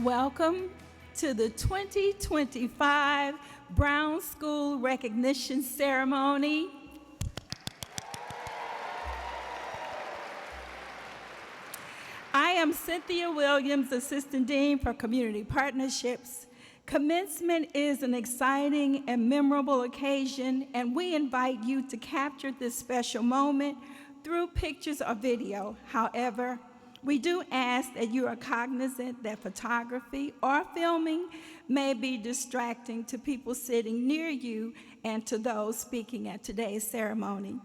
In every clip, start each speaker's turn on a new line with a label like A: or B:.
A: Welcome to the 2025 Brown School Recognition Ceremony. I am Cynthia Williams, Assistant Dean for Community Partnerships. Commencement is an exciting and memorable occasion, and we invite you to capture this special moment through pictures or video. However, we do ask that you are cognizant that photography or filming may be distracting to people sitting near you and to those speaking at today's ceremony.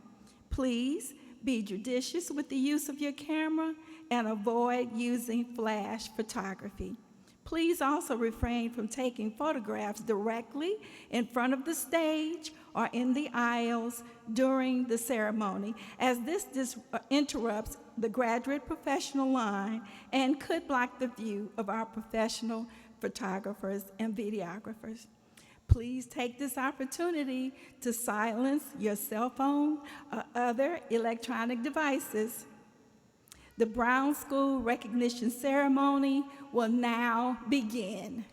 A: Please be judicious with the use of your camera and avoid using flash photography. Please also refrain from taking photographs directly in front of the stage or in the aisles during the ceremony, as this interrupts the graduate professional line and could block the view of our professional photographers and videographers. Please take this opportunity to silence your cell phone or other electronic devices. The Brown School Recognition Ceremony will now begin.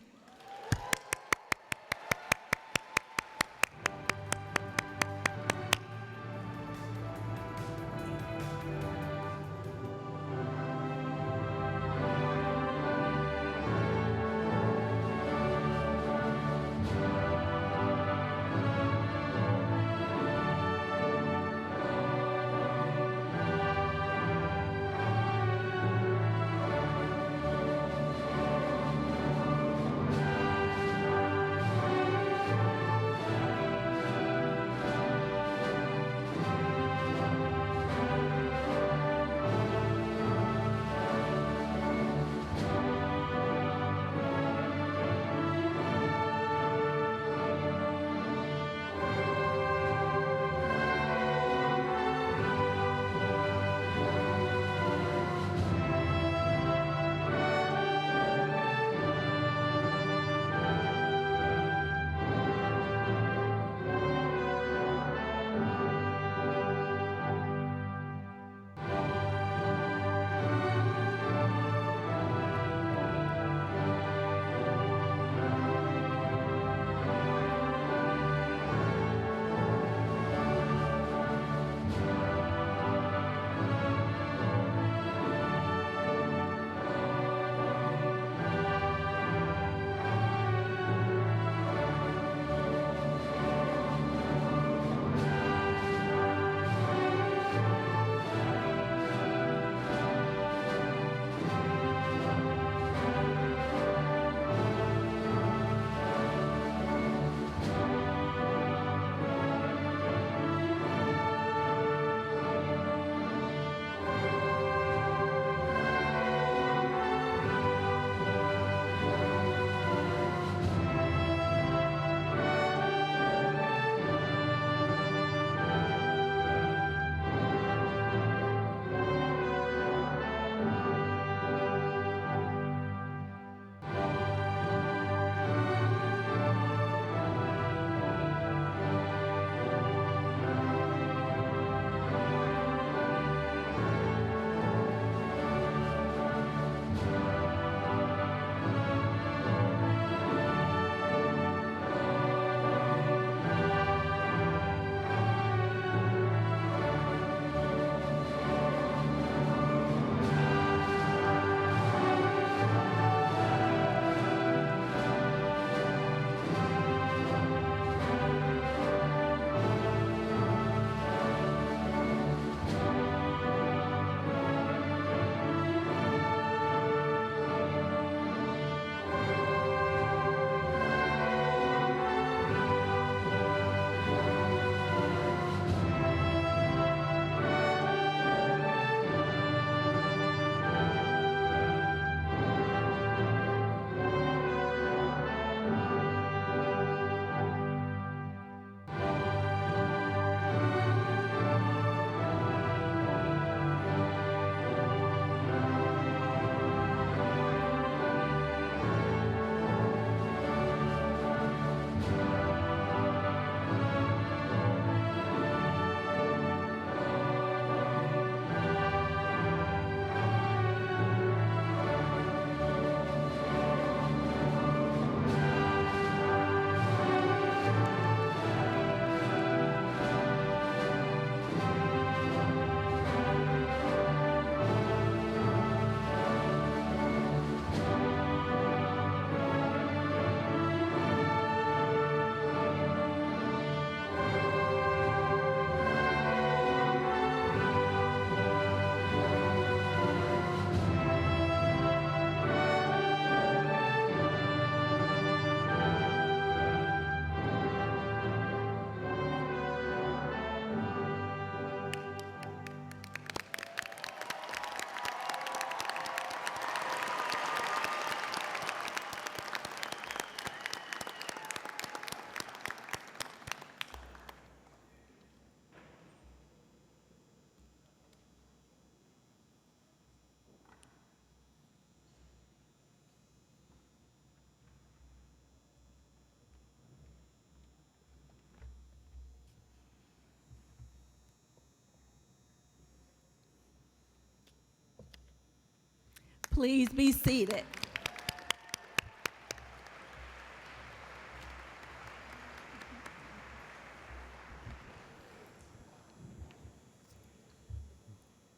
A: Please be seated.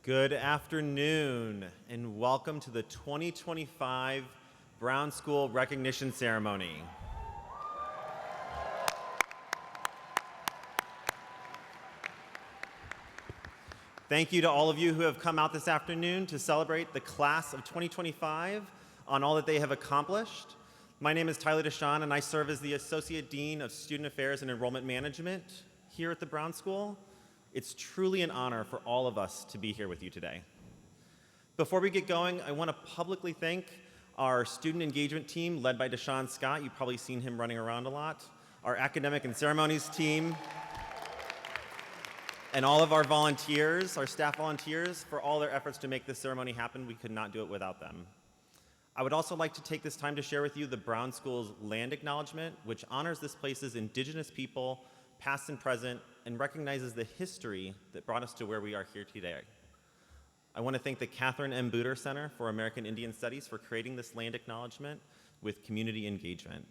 B: Good afternoon, and welcome to the 2025 Brown School Recognition Ceremony. Thank you to all of you who have come out this afternoon to celebrate the class of 2025 on all that they have accomplished. My name is Tyler Deshawn, and I serve as the Associate Dean of Student Affairs and Enrollment Management here at the Brown School. It's truly an honor for all of us to be here with you today. Before we get going, I want to publicly thank our student engagement team led by Deshaun Scott. You've probably seen him running around a lot. Our academic and ceremonies team, and all of our volunteers, our staff volunteers, for all their efforts to make this ceremony happen. We could not do it without them. I would also like to take this time to share with you the Brown School's Land Acknowledgement, which honors this place's Indigenous people, past and present, and recognizes the history that brought us to where we are here today. I want to thank the Catherine M. Booter Center for American Indian Studies for creating this land acknowledgement with community engagement.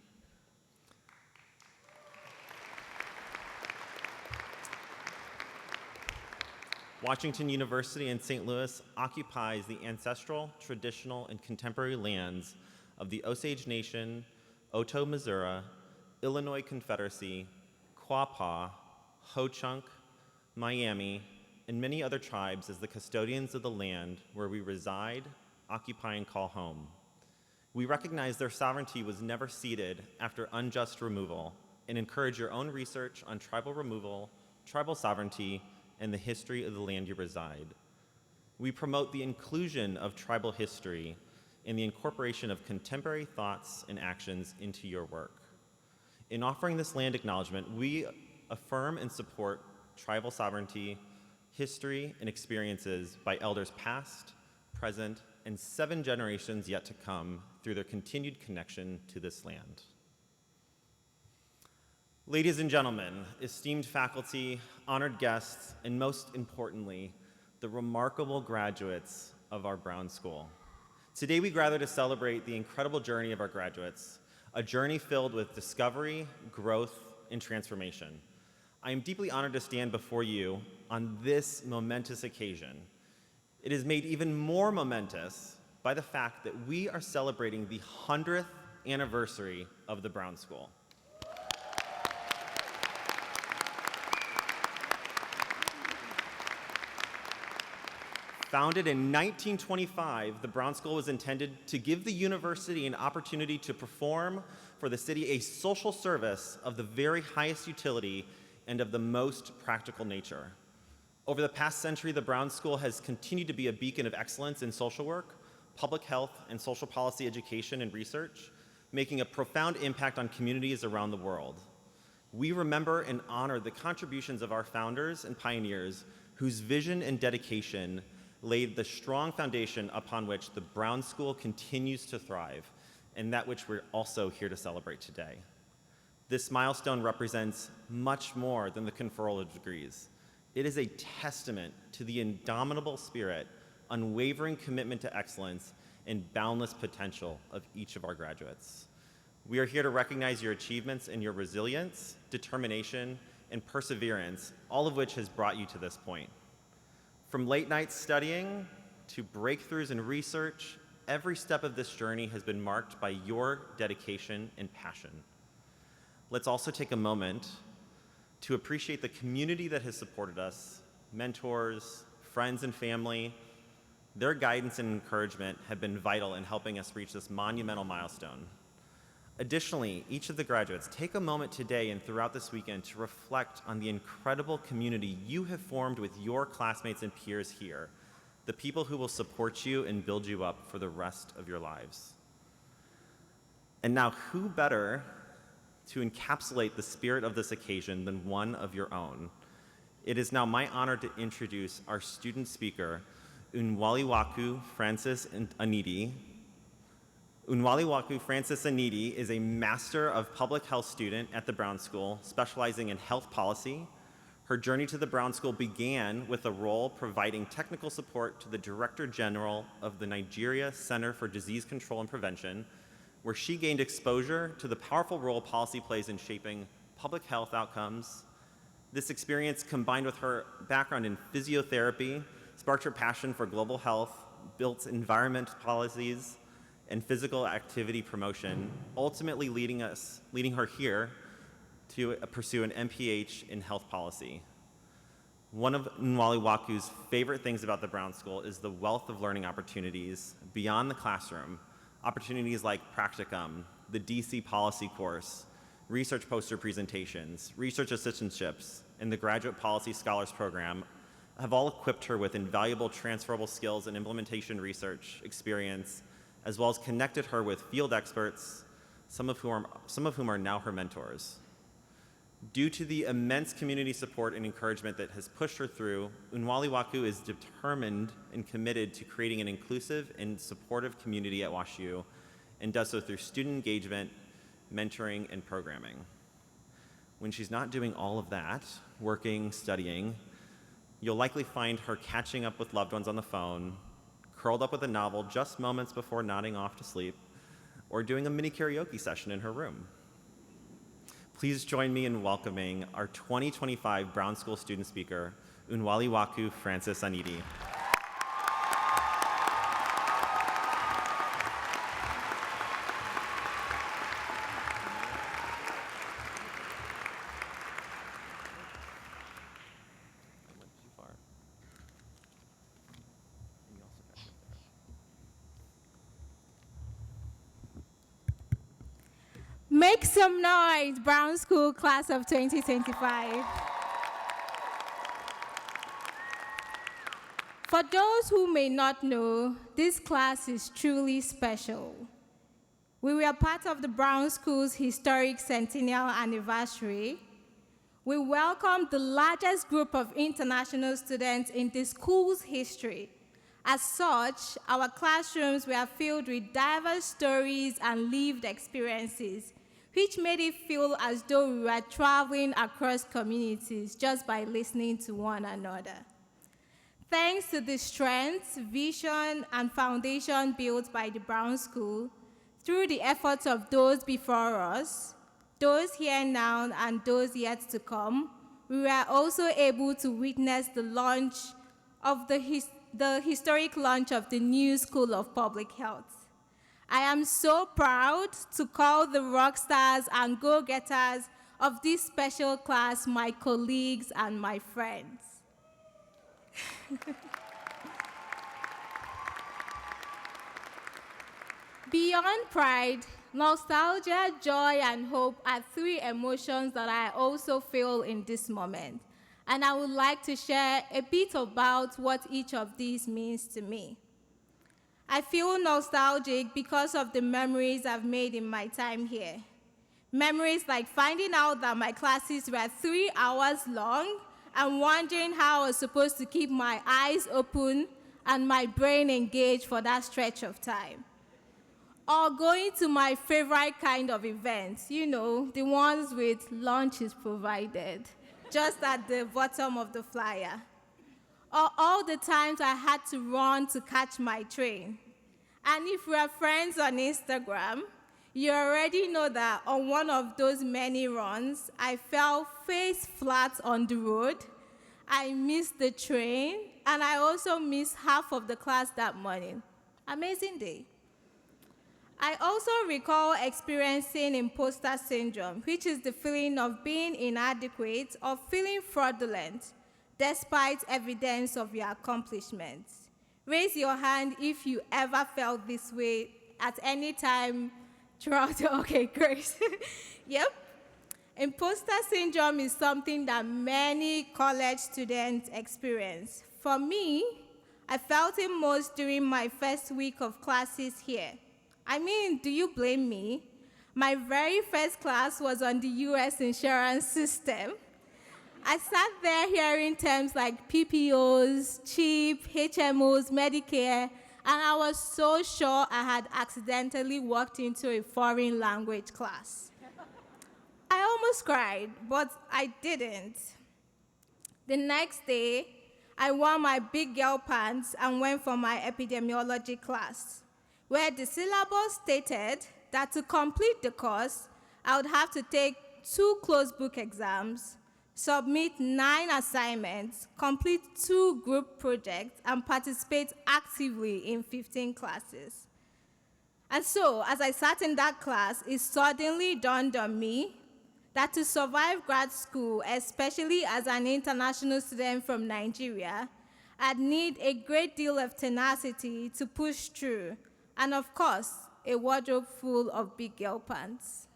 B: Washington University in St. Louis occupies the ancestral, traditional, and contemporary lands of the Osage Nation, Otoe, Missouri, Illinois Confederacy, Quapaw, Ho-Chunk, Miami, and many other tribes as the custodians of the land where we reside, occupy, and call home. We recognize their sovereignty was never ceded after unjust removal and encourage your own research on tribal removal, tribal sovereignty, and the history of the land you reside. We promote the inclusion of tribal history and the incorporation of contemporary thoughts and actions into your work. In offering this land acknowledgement, we affirm and support tribal sovereignty, history, and experiences by elders past, present, and 7 generations yet to come through their continued connection to this land. Ladies and gentlemen, esteemed faculty, honored guests, and most importantly, the remarkable graduates of our Brown School. Today we gather to celebrate the incredible journey of our graduates, a journey filled with discovery, growth, and transformation. I am deeply honored to stand before you on this momentous occasion. It is made even more momentous by the fact that we are celebrating the 100th anniversary of the Brown School. Founded in 1925, the Brown School was intended to give the university an opportunity to perform for the city a social service of the very highest utility and of the most practical nature. Over the past century, the Brown School has continued to be a beacon of excellence in social work, public health, and social policy education and research, making a profound impact on communities around the world. We remember and honor the contributions of our founders and pioneers whose vision and dedication laid the strong foundation upon which the Brown School continues to thrive, and that which we're also here to celebrate today. This milestone represents much more than the conferral of degrees. It is a testament to the indomitable spirit, unwavering commitment to excellence, and boundless potential of each of our graduates. We are here to recognize your achievements and your resilience, determination, and perseverance, all of which has brought you to this point. From late night studying to breakthroughs in research, every step of this journey has been marked by your dedication and passion. Let's also take a moment to appreciate the community that has supported us, mentors, friends, and family. Their guidance and encouragement have been vital in helping us reach this monumental milestone. Additionally, each of the graduates, take a moment today and throughout this weekend to reflect on the incredible community you have formed with your classmates and peers here, the people who will support you and build you up for the rest of your lives. And now, who better to encapsulate the spirit of this occasion than one of your own? It is now my honor to introduce our student speaker, Unwaliwaku Francis Anidi. Unwaliwaku Francis Anidi is a Master of Public Health student at the Brown School, specializing in health policy. Her journey to the Brown School began with a role providing technical support to the Director General of the Nigeria Center for Disease Control and Prevention, where she gained exposure to the powerful role policy plays in shaping public health outcomes. This experience, combined with her background in physiotherapy, sparked her passion for global health, built environment policies, and physical activity promotion, ultimately leading her here to pursue an MPH in health policy. One of Nwale Waku's favorite things about the Brown School is the wealth of learning opportunities beyond the classroom, opportunities like practicum, the DC policy course, research poster presentations, research assistantships, and the Graduate Policy Scholars Program have all equipped her with invaluable transferable skills and implementation research experience, as well as connected her with field experts, some of whom are now her mentors. Due to the immense community support and encouragement that has pushed her through, Nwale Waku is determined and committed to creating an inclusive and supportive community at WashU, and does so through student engagement, mentoring, and programming. When she's not doing all of that, working, studying, you'll likely find her catching up with loved ones on the phone, curled up with a novel just moments before nodding off to sleep, or doing a mini karaoke session in her room. Please join me in welcoming our 2025 Brown School student speaker, Nwale Waku Francis Anidi.
A: Make some noise, Brown School class of 2025. For those who may not know, this class is truly special. We were part of the Brown School's historic centennial anniversary. We welcomed the largest group of international students in the school's history. As such, our classrooms were filled with diverse stories and lived experiences, which made it feel as though we were traveling across communities just by listening to one another. Thanks to the strength, vision, and foundation built by the Brown School, through the efforts of those before us, those here now, and those yet to come, we were also able to witness the launch of the historic launch of the new School of Public Health. I am so proud to call the rock stars and go-getters of this special class my colleagues and my friends. Beyond pride, nostalgia, joy, and hope are three emotions that I also feel in this moment. And I would like to share a bit about what each of these means to me. I feel nostalgic because of the memories I've made in my time here. Memories like finding out that my classes were 3 hours long and wondering how I was supposed to keep my eyes open and my brain engaged for that stretch of time. Or going to my favorite kind of events, you know, the ones with lunch is provided, just at the bottom of the flyer. Or all the times I had to run to catch my train. And if we are friends on Instagram, you already know that on one of those many runs, I fell face flat on the road, I missed the train, and I also missed half of the class that morning. Amazing day. I also recall experiencing imposter syndrome, which is the feeling of being inadequate or feeling fraudulent, despite evidence of your accomplishments. Raise your hand if you ever felt this way at any time throughout. Okay, great. Yep. Imposter syndrome is something that many college students experience. For me, I felt it most during my first week of classes here. I mean, do you blame me? My very first class was on the US insurance system. I sat there hearing terms like PPOs, CHIP, HMOs, Medicare, and I was so sure I had accidentally walked into a foreign language class. I almost cried, but I didn't. The next day, I wore my big girl pants and went for my epidemiology class, where the syllabus stated that to complete the course, I would have to take 2 closed book exams, submit 9 assignments, complete 2 group projects, and participate actively in 15 classes. And so, as I sat in that class, it suddenly dawned on me that to survive grad school, especially as an international student from Nigeria, I'd need a great deal of tenacity to push through, and of course, a wardrobe full of big girl pants.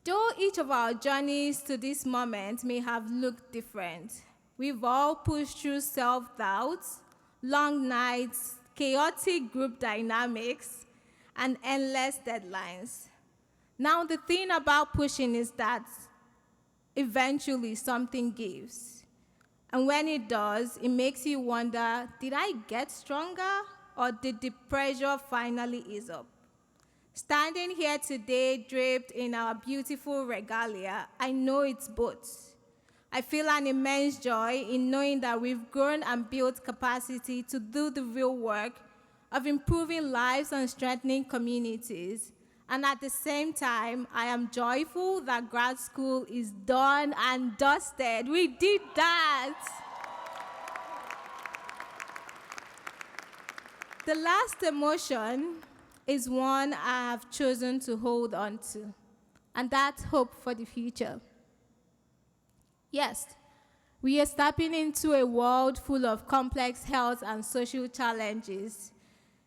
A: Though each of our journeys to this moment may have looked different, we've all pushed through self-doubt, long nights, chaotic group dynamics, and endless deadlines. Now, the thing about pushing is that eventually something gives. And when it does, it makes you wonder, did I get stronger, or did the pressure finally ease up? Standing here today, draped in our beautiful regalia, I know it's both. I feel an immense joy in knowing that we've grown and built capacity to do the real work of improving lives and strengthening communities. And at the same time, I am joyful that grad school is done and dusted. We did that. The last emotion is one I have chosen to hold on to, and that's hope for the future. Yes, we are stepping into a world full of complex health and social challenges,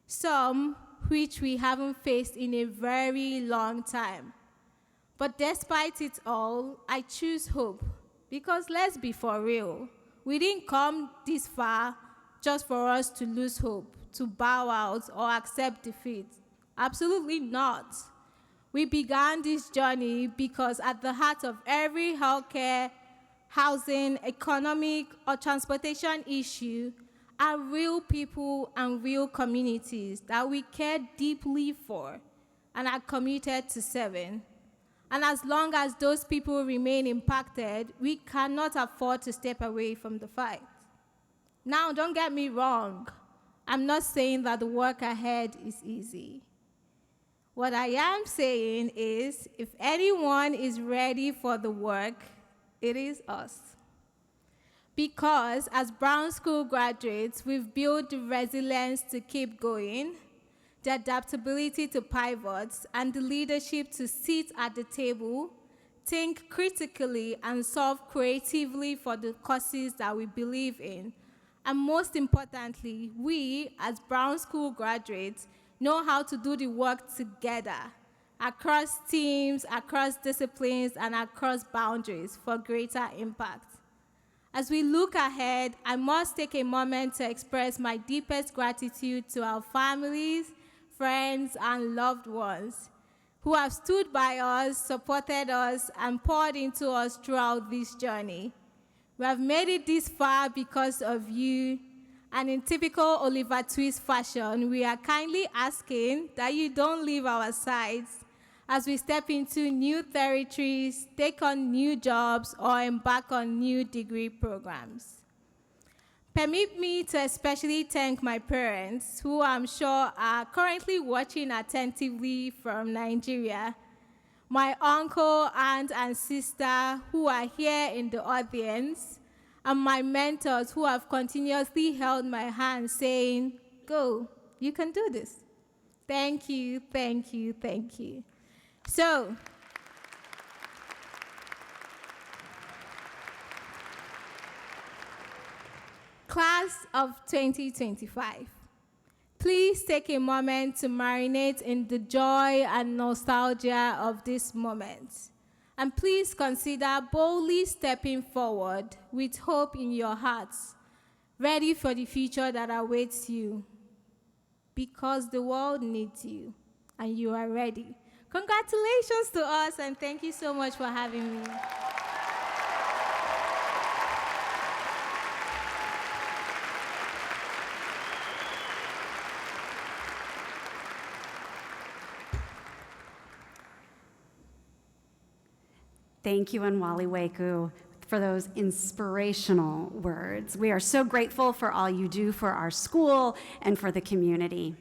A: some which we haven't faced in a very long time. But despite it all, I choose hope, because let's be for real, we didn't come this far just for us to lose hope, to bow out or accept defeat. Absolutely not. We began this journey because at the heart of every healthcare, housing, economic, or transportation issue are real people and real communities that we care deeply for and are committed to serving. And as long as those people remain impacted, we cannot afford to step away from the fight. Now, don't get me wrong. I'm not saying that the work ahead is easy. What I am saying is, if anyone is ready for the work, it is us. Because as Brown School graduates, we've built the resilience to keep going, the adaptability to pivots, and the leadership to sit at the table, think critically, and solve creatively for the causes that we believe in. And most importantly, we, as Brown School graduates, know how to do the work together, across teams, across disciplines, and across boundaries for greater impact. As we look ahead, I must take a moment to express my deepest gratitude to our families, friends, and loved ones who have stood by us, supported us, and poured into us throughout this journey. We have made it this far because of you, and in typical Oliver Twist fashion, we are kindly asking that you don't leave our sides as we step into new territories, take on new jobs, or embark on new degree programs. Permit me to especially thank my parents, who I'm sure are currently watching attentively from Nigeria, my uncle, aunt, and sister who are here in the audience, and my mentors who have continuously held my hand saying, "Go, you can do this." Thank you, thank you, thank you. So, class of 2025, please take a moment to marinate in the joy and nostalgia of this moment. And please consider boldly stepping forward with hope in your hearts, ready for the future that awaits you. Because the world needs you, and you are ready. Congratulations to us, and thank you so much for having me.
C: Thank you, Nwaliweku. for those inspirational words. We are so grateful for all you do for our school and for the community.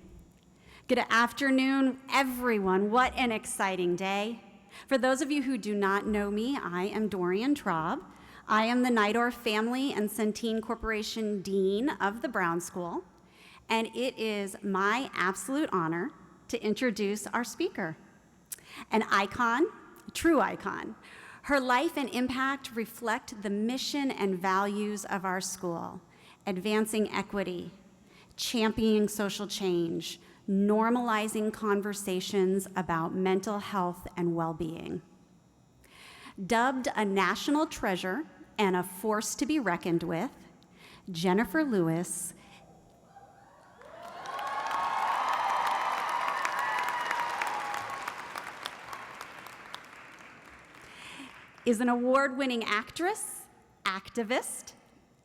C: Good afternoon, everyone. What an exciting day. For those of you who do not know me, I am Dorian Traub. I am the Nidor Family and Centene Corporation Dean of the Brown School, and it is my absolute honor to introduce our speaker, an icon, a true icon. Her life and impact reflect the mission and values of our school: advancing equity, championing social change, normalizing conversations about mental health and well-being. Dubbed a national treasure and a force to be reckoned with, Jennifer Lewis is an award-winning actress, activist,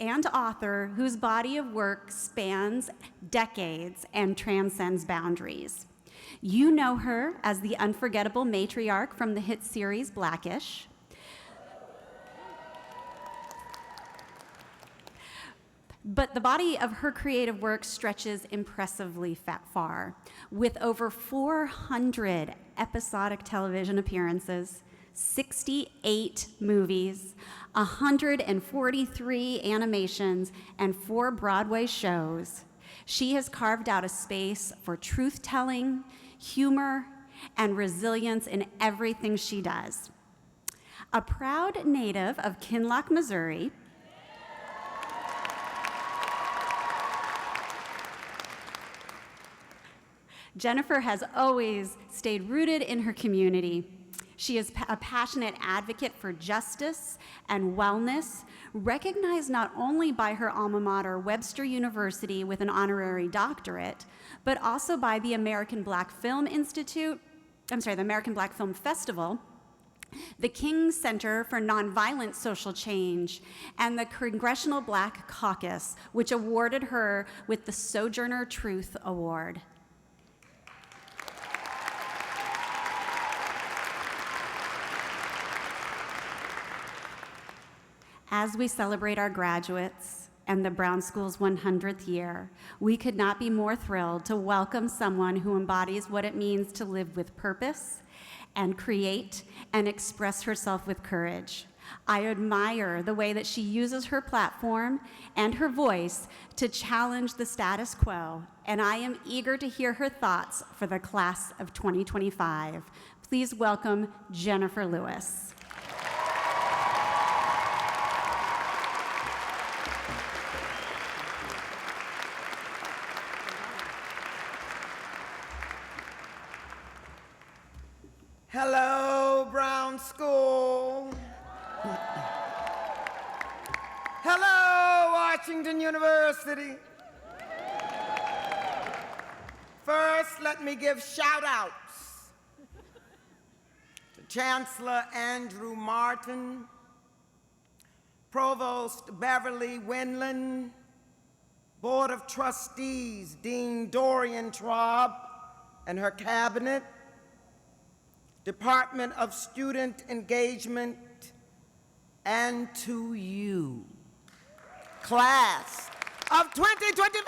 C: and author whose body of work spans decades and transcends boundaries. You know her as the unforgettable matriarch from the hit series Blackish. But the body of her creative work stretches impressively far, with over 400 episodic television appearances, 68 movies, 143 animations, and 4 Broadway shows. She has carved out a space for truth-telling, humor, and resilience in everything she does. A proud native of Kinloch, Missouri, Jennifer has always stayed rooted in her community. She is a passionate advocate for justice and wellness, recognized not only by her alma mater, Webster University, with an honorary doctorate, but also by the American Black Film Festival, the King Center for Nonviolent Social Change, and the Congressional Black Caucus, which awarded her with the Sojourner Truth Award. As we celebrate our graduates and the Brown School's 100th year, we could not be more thrilled to welcome someone who embodies what it means to live with purpose and create and express herself with courage. I admire the way that she uses her platform and her voice to challenge the status quo, and I am eager to hear her thoughts for the class of 2025. Please welcome Jennifer Lewis.
D: Hello, Brown School. Hello, Washington University. First, let me give shout-outs to Chancellor Andrew Martin, Provost Beverly Wendland, Board of Trustees Dean Dorian Traub and her cabinet, Department of Student Engagement, and to you, class of 2025!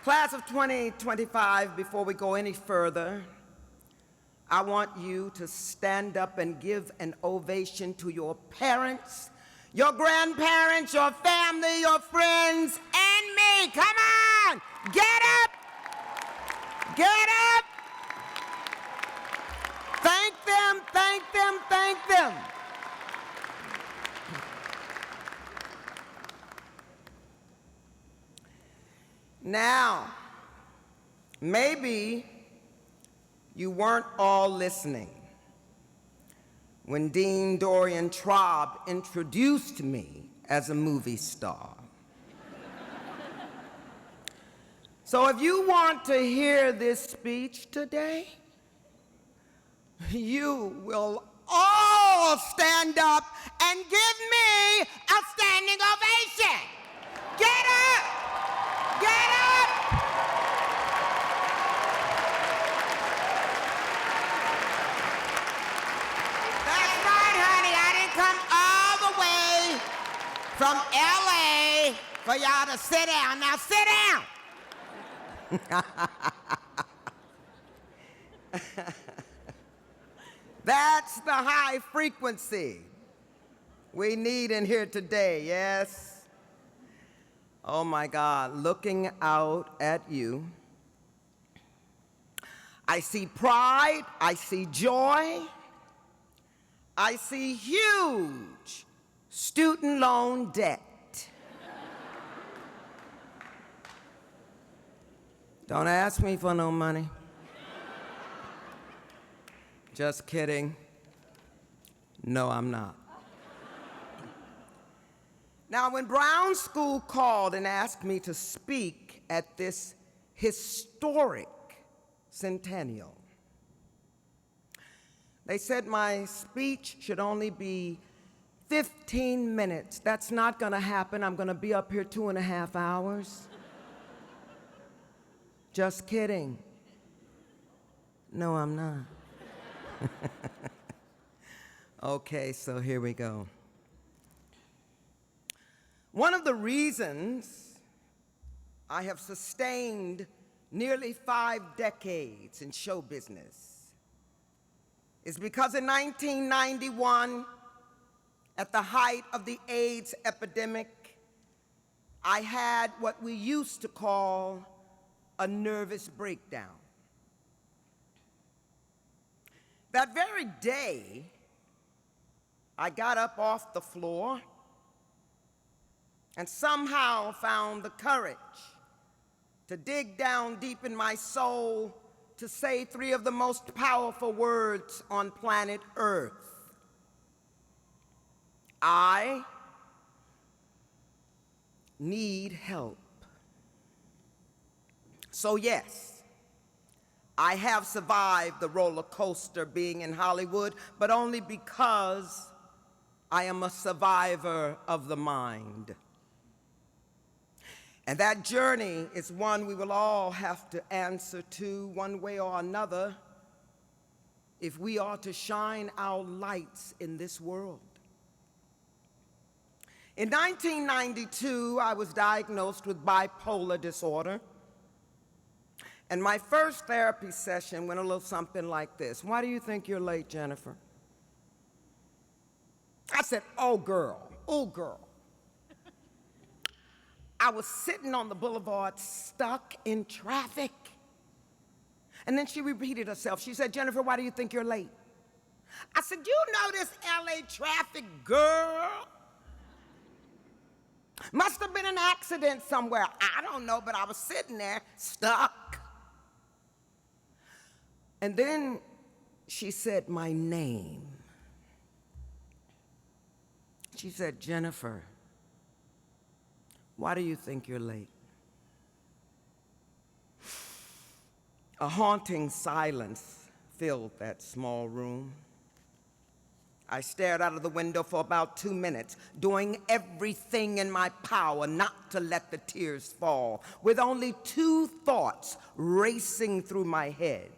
D: Class of 2025, before we go any further, I want you to stand up and give an ovation to your parents, your grandparents, your family, your friends, and me. Come on! Get up! Get up! Thank them, thank them, thank them. Now, maybe you weren't all listening when Dean Dorian Traub introduced me as a movie star. So if you want to hear this speech today, you will all stand up and give me a standing ovation. Get up! Get up! from LA for y'all to sit down. Now sit down. That's the high frequency we need in here today, yes? Oh my God, looking out at you, I see pride, I see joy, I see huge student loan debt. Don't ask me for no money. Just kidding. No, I'm not. Now, when Brown School called and asked me to speak at this historic centennial, they said my speech should only be 15 minutes. That's not going to happen. I'm going to be up here 2.5 hours. Just kidding. No, I'm not. Okay, so here we go. One of the reasons I have sustained nearly 5 decades in show business is because in 1991, at the height of the AIDS epidemic, I had what we used to call a nervous breakdown. That very day, I got up off the floor and somehow found the courage to dig down deep in my soul to say 3 of the most powerful words on planet Earth. I need help. So yes, I have survived the roller coaster being in Hollywood, but only because I am a survivor of the mind. And that journey is one we will all have to answer to one way or another if we are to shine our lights in this world. In 1992, I was diagnosed with bipolar disorder. And my first therapy session went a little something like this. Why do you think you're late, Jennifer? I said, oh, girl. I was sitting on the boulevard stuck in traffic. And then she repeated herself. She said, Jennifer, why do you think you're late? I said, you know this LA traffic, girl? Must have been an accident somewhere. I don't know, but I was sitting there stuck. And then she said my name. She said, Jennifer, why do you think you're late? A haunting silence filled that small room. I stared out of the window for about 2 minutes, doing everything in my power not to let the tears fall, with only 2 thoughts racing through my head.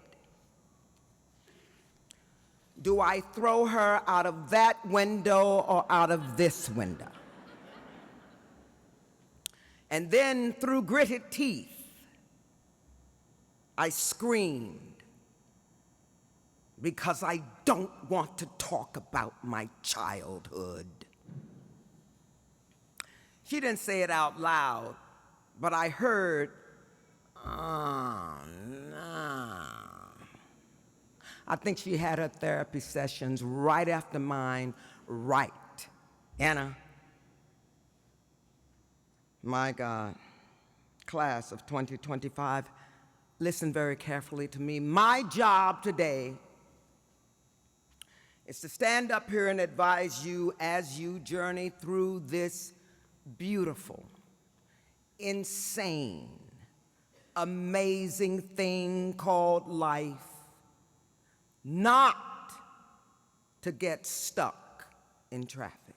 D: Do I throw her out of that window or out of this window? And then, through gritted teeth, I screamed because I don't want to talk about my childhood. She didn't say it out loud, but I heard, oh, no. I think she had her therapy sessions right after mine, right. Anna, my God, class of 2025, listen very carefully to me. My job today is to stand up here and advise you as you journey through this beautiful, insane, amazing thing called life, not to get stuck in traffic.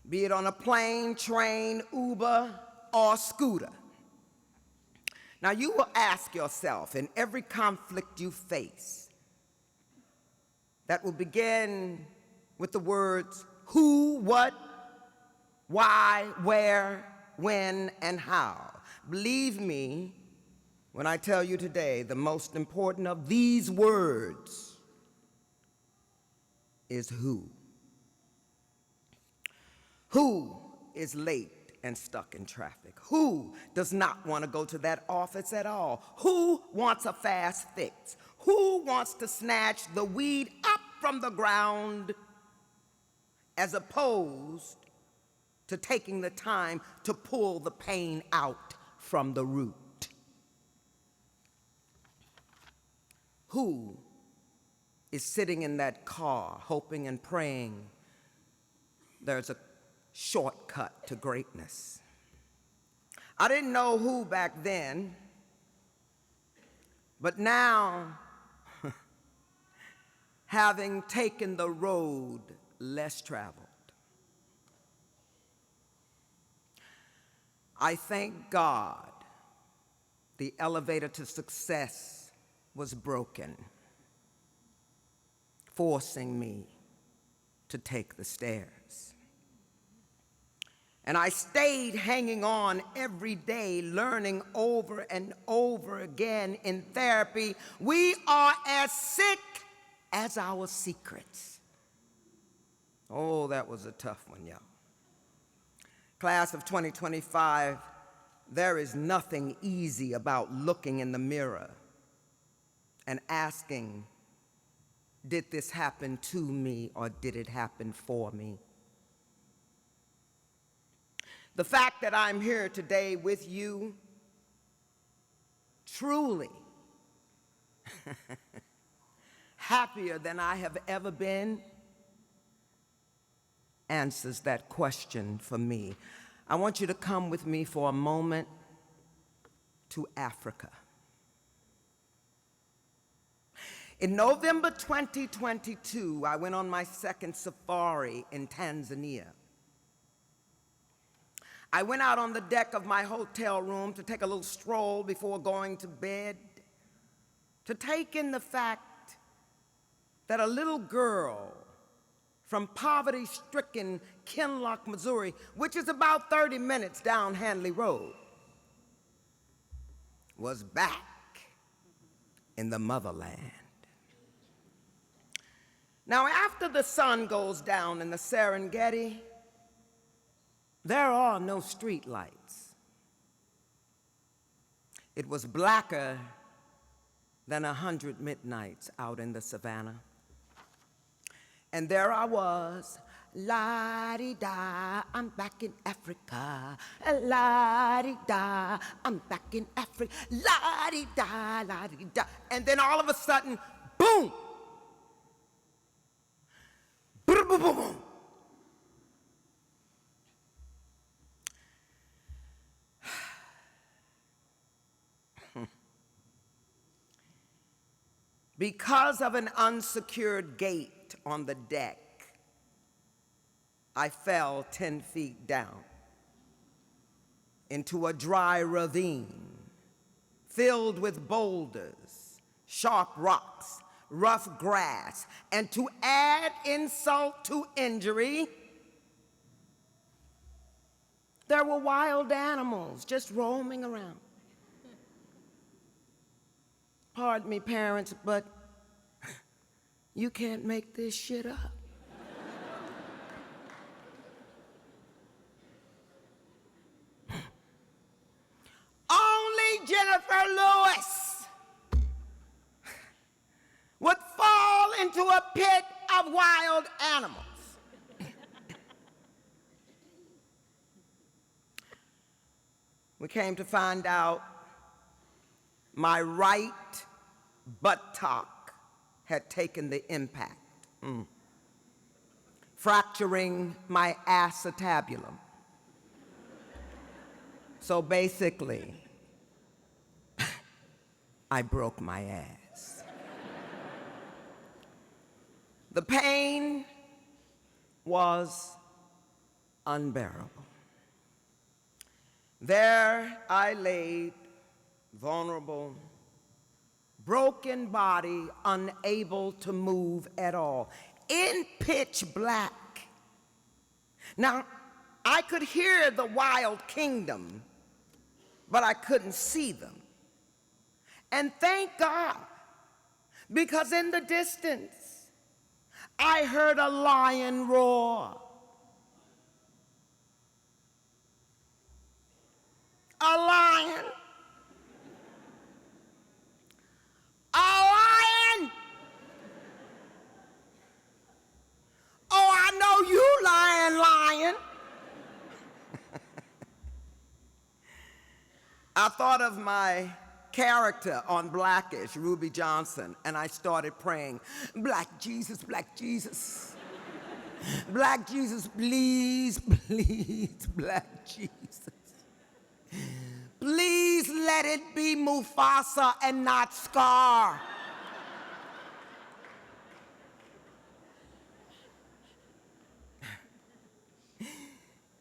D: Be it on a plane, train, Uber, or scooter. Now you will ask yourself in every conflict you face that will begin with the words who, what, Why, where, when, and how. Believe me when I tell you today, the most important of these words is who. Who is late and stuck in traffic? Who does not want to go to that office at all? Who wants a fast fix? Who wants to snatch the weed up from the ground as opposed to taking the time to pull the pain out from the root? Who is sitting in that car hoping and praying there's a shortcut to greatness? I didn't know who back then, but now, having taken the road less traveled, I thank God the elevator to success was broken, forcing me to take the stairs. And I stayed hanging on every day, learning over and over again in therapy. We are as sick as our secrets. Oh, that was a tough one, y'all. Class of 2025, there is nothing easy about looking in the mirror and asking, did this happen to me or did it happen for me? The fact that I'm here today with you, truly happier than I have ever been, answers that question for me. I want you to come with me for a moment to Africa. In November 2022, I went on my second safari in Tanzania. I went out on the deck of my hotel room to take a little stroll before going to bed, to take in the fact that a little girl from poverty-stricken Kinloch, Missouri, which is about 30 minutes down Hanley Road, was back in the motherland. Now, after the sun goes down in the Serengeti, there are no street lights. It was blacker than 100 midnights out in the savannah. And there I was, la-di-da, I'm back in Africa. La-di-da, I'm back in Africa. La-di-da, la-di-da. And then all of a sudden, boom! Boom, boom, boom, boom. Because of an unsecured gate on the deck, I fell 10 feet down into a dry ravine filled with boulders, sharp rocks, rough grass, and to add insult to injury, there were wild animals just roaming around. Pardon me, parents, but you can't make this shit up. Only Jennifer Lewis would fall into a pit of wild animals. We came to find out my right buttock had taken the impact, fracturing my acetabulum. So basically, I broke my ass. The pain was unbearable. There I laid, vulnerable, broken body, unable to move at all, in pitch black. Now, I could hear the wild kingdom, but I couldn't see them. And thank God, because in the distance, I heard a lion roar. A lion. A lion. Oh, I know you, lion. I thought of my character on Blackish, Ruby Johnson, and I started praying, Black Jesus, Black Jesus. Black Jesus, please, please, Black Jesus. Please let it be Mufasa and not Scar.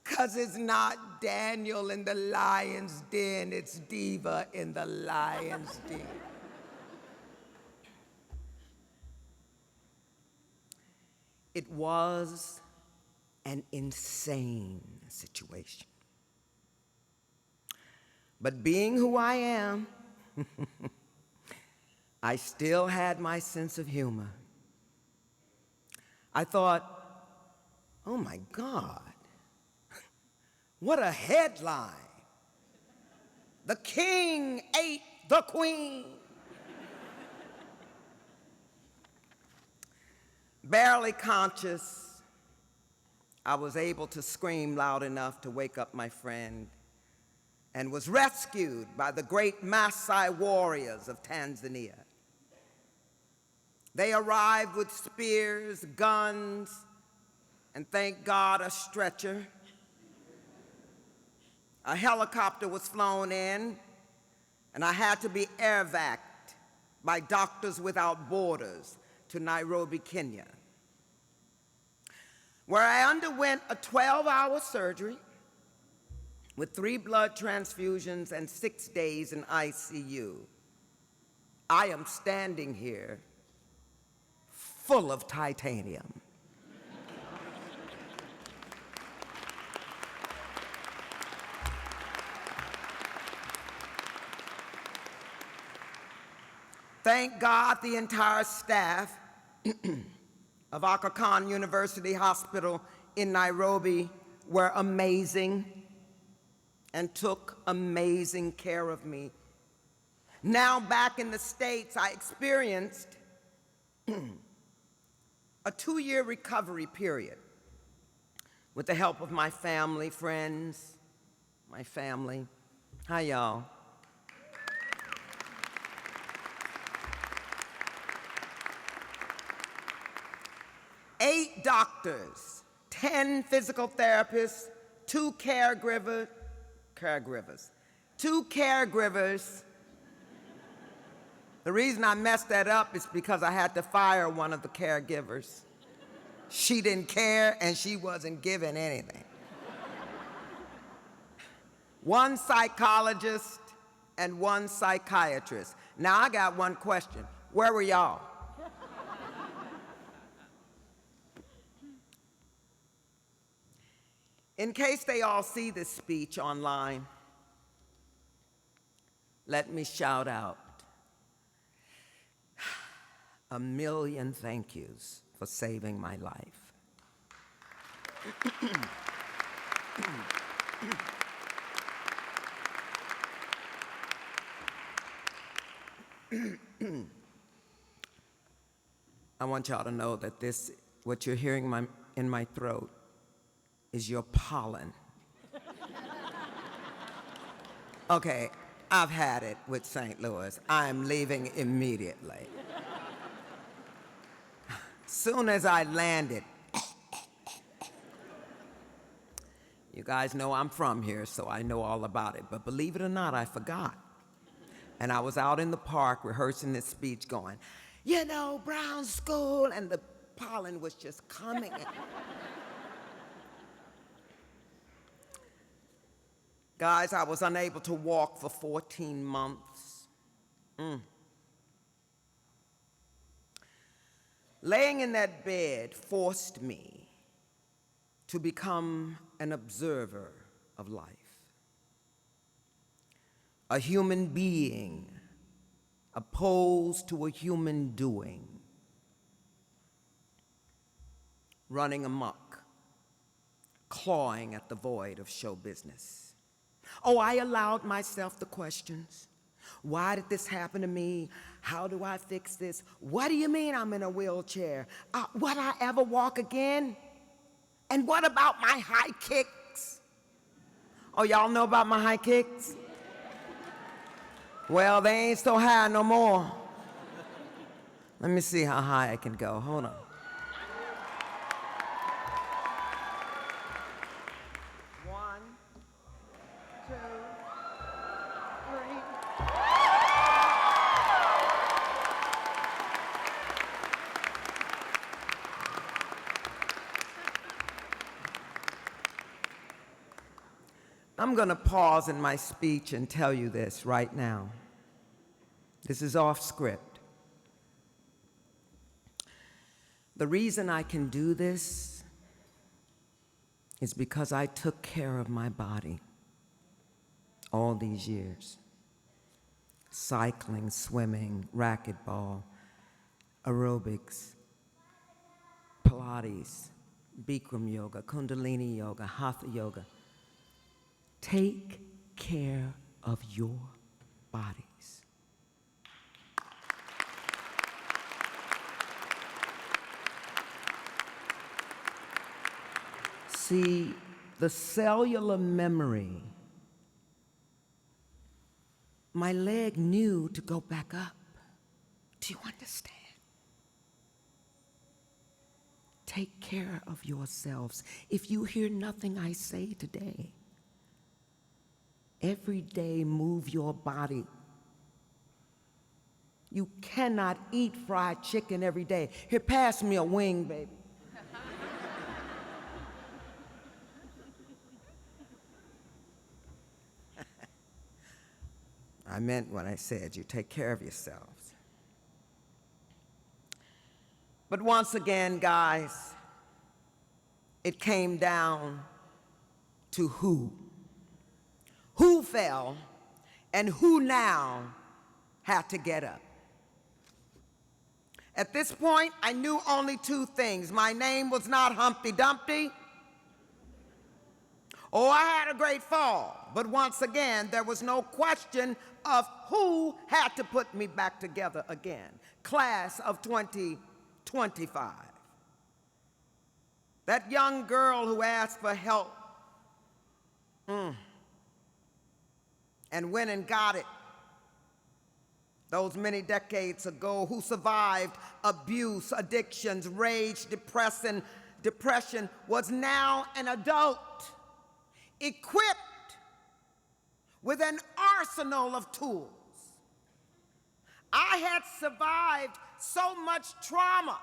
D: Because it's not Daniel in the lion's den, it's Diva in the lion's den. It was an insane situation. But being who I am, I still had my sense of humor. I thought, oh my God, what a headline. The king ate the queen. Barely conscious, I was able to scream loud enough to wake up my friend and was rescued by the great Maasai warriors of Tanzania. They arrived with spears, guns, and thank God, a stretcher. A helicopter was flown in, and I had to be air-vac'd by Doctors Without Borders to Nairobi, Kenya, where I underwent a 12-hour surgery with 3 blood transfusions and 6 days in ICU. I am standing here full of titanium. Thank God the entire staff of Aga Khan University Hospital in Nairobi were amazing and took amazing care of me. Now back in the States, I experienced a 2-year recovery period with the help of my family, friends, my family. Hi, y'all. Eight doctors, 10 physical therapists, 2 caregivers. The reason I messed that up is because I had to fire one of the caregivers. She didn't care and she wasn't giving anything. 1 psychologist and 1 psychiatrist. Now I got one question. Where were y'all? In case they all see this speech online, let me shout out a million thank yous for saving my life. I want y'all to know that this, what you're hearing in my throat, is your pollen. Okay, I've had it with St. Louis. I'm leaving immediately. Soon as I landed, you guys know I'm from here, so I know all about it, but believe it or not, I forgot. And I was out in the park rehearsing this speech going, you know, Brown School, and the pollen was just coming. Guys, I was unable to walk for 14 months. Laying in that bed forced me to become an observer of life, a human being opposed to a human doing, running amok, clawing at the void of show business. Oh, I allowed myself the questions. Why did this happen to me? How do I fix this? What do you mean I'm in a wheelchair? Would I ever walk again? And what about my high kicks? Oh, y'all know about my high kicks? Well, they ain't so high no more. Let me see how high I can go. Hold on. One, two, three. I'm going to pause in my speech and tell you this right now. This is off script. The reason I can do this is because I took care of my body all these years. Cycling, swimming, racquetball, aerobics, Pilates, Bikram yoga, Kundalini yoga, Hatha yoga. Take care of your bodies. See, the cellular memory, my leg knew to go back up. Do you understand? Take care of yourselves. If you hear nothing I say today, every day move your body. You cannot eat fried chicken every day. Here, pass me a wing, baby. I meant what I said. You take care of yourselves. But once again, guys, it came down to who. Who fell and who now had to get up. At this point, I knew only two things. My name was not Humpty Dumpty. Oh, I had a great fall. But once again, there was no question of who had to put me back together again. Class of 2025. That young girl who asked for help and went and got it those many decades ago, who survived abuse, addictions, rage, depression, was now an adult, equipped with an arsenal of tools. I had survived so much trauma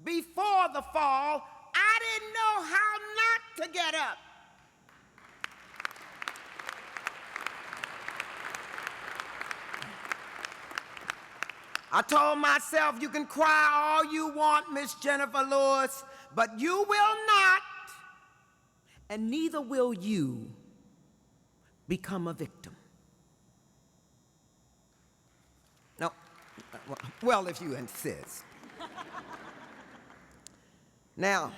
D: before the fall, I didn't know how not to get up. I told myself, you can cry all you want, Miss Jennifer Lewis, but you will not, and neither will you, become a victim. No, well, if you insist. Now,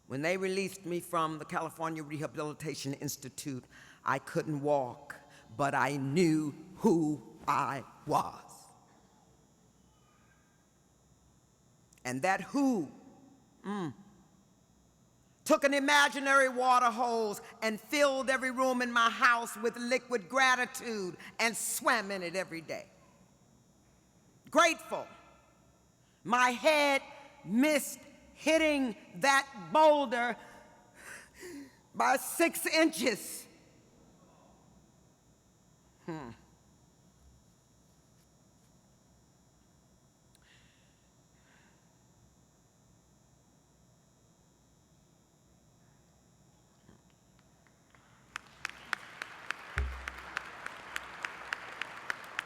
D: when they released me from the California Rehabilitation Institute, I couldn't walk, but I knew who I was. And that who took an imaginary water hose and filled every room in my house with liquid gratitude and swam in it every day. Grateful. My head missed hitting that boulder by 6 inches.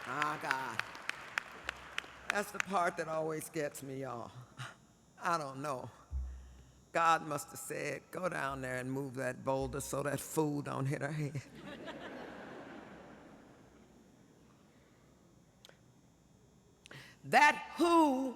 D: Ah, God. That's the part that always gets me, y'all. I don't know. God must have said, go down there and move that boulder so that food don't hit her head. That who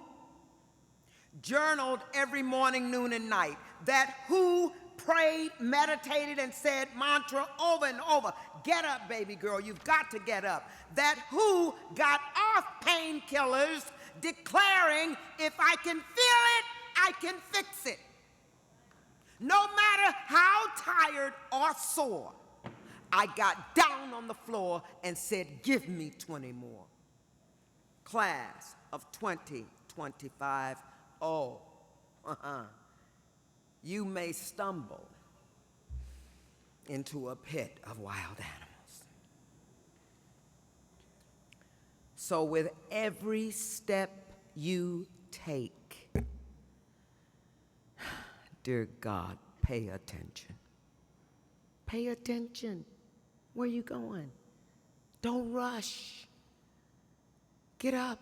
D: journaled every morning, noon, and night. That who prayed, meditated, and said mantra over and over. Get up, baby girl, you've got to get up. That who got off painkillers declaring, if I can feel it, I can fix it. No matter how tired or sore, I got down on the floor and said, give me 20 more. Class of 2025, oh, you may stumble into a pit of wild animals. So with every step you take, dear God, pay attention. Pay attention. Where you going? Don't rush. Get up.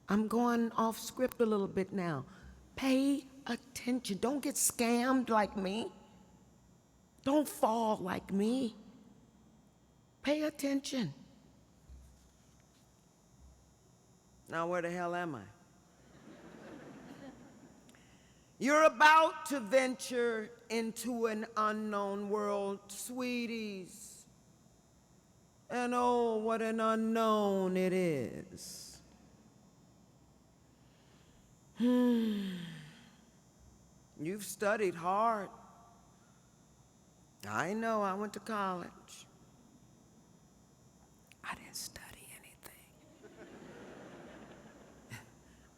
D: I'm going off script a little bit now. Pay attention. Don't get scammed like me. Don't fall like me. Pay attention. Now, where the hell am I? You're about to venture into an unknown world, sweeties. And oh, what an unknown it is. You've studied hard. I know, I went to college. I didn't study anything.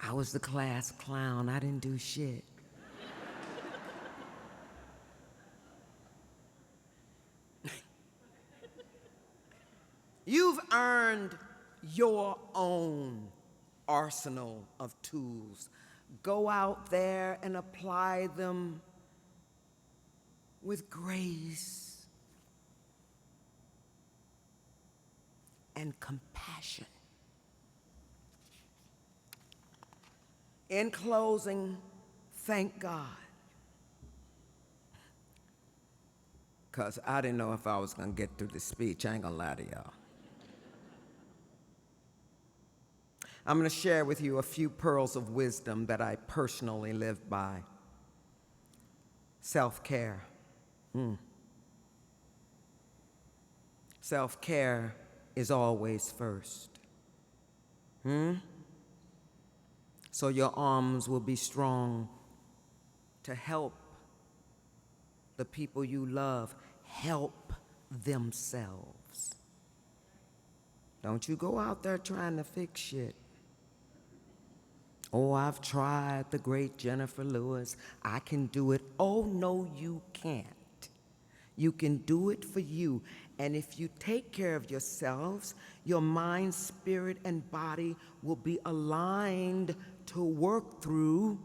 D: I was the class clown. I didn't do shit. You've earned your own arsenal of tools. Go out there and apply them with grace and compassion. In closing, thank God. Because I didn't know if I was going to get through this speech. I ain't going to lie to y'all. I'm going to share with you a few pearls of wisdom that I personally live by. Self-care. Self-care is always first. So your arms will be strong to help the people you love help themselves. Don't you go out there trying to fix shit. Oh, I've tried, the great Jennifer Lewis. I can do it. Oh, no, you can't. You can do it for you. And if you take care of yourselves, your mind, spirit, and body will be aligned to work through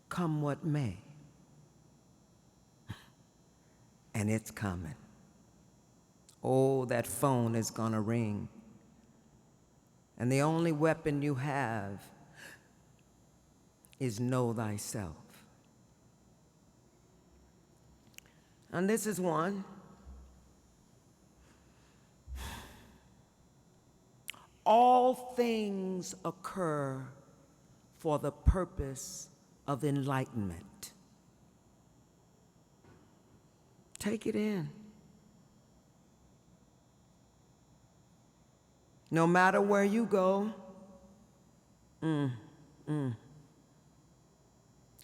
D: come what may. And it's coming. Oh, that phone is gonna ring. And the only weapon you have is know thyself. And this is one. All things occur for the purpose of enlightenment. Take it in. No matter where you go,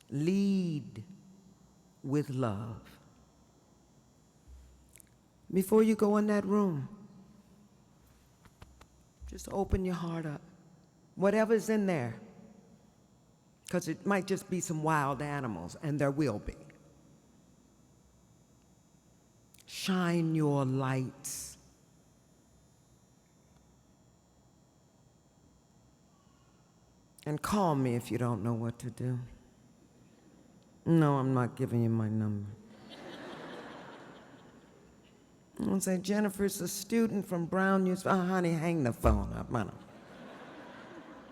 D: lead with love. Before you go in that room, just open your heart up. Whatever's in there, because it might just be some wild animals, and there will be. Shine your lights. And call me if you don't know what to do. No, I'm not giving you my number. I'll say, Jennifer's a student from Brown University. Oh, honey, hang the phone up.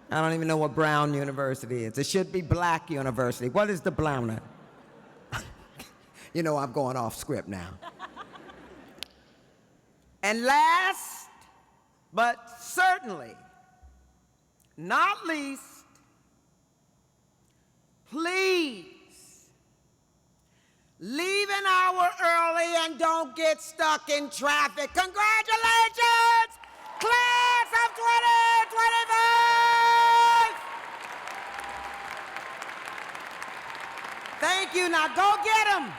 D: I don't even know what Brown University is. It should be Black University. What is the Browner? You know I'm going off script now. And last, but certainly not least, please leave an hour early and don't get stuck in traffic. Congratulations, class of 2025! Thank you. Now go get them.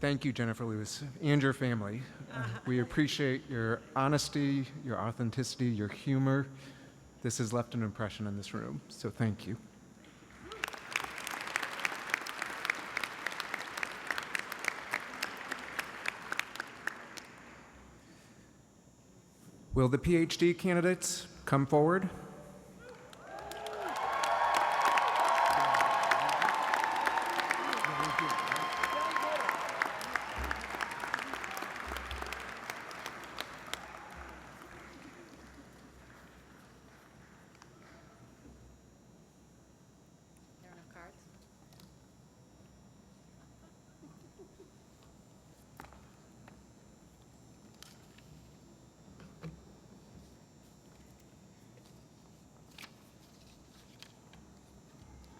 E: Thank you, Jennifer Lewis, and your family. We appreciate your honesty, your authenticity, your humor. This has left an impression in this room, so thank you. Will the PhD candidates come forward?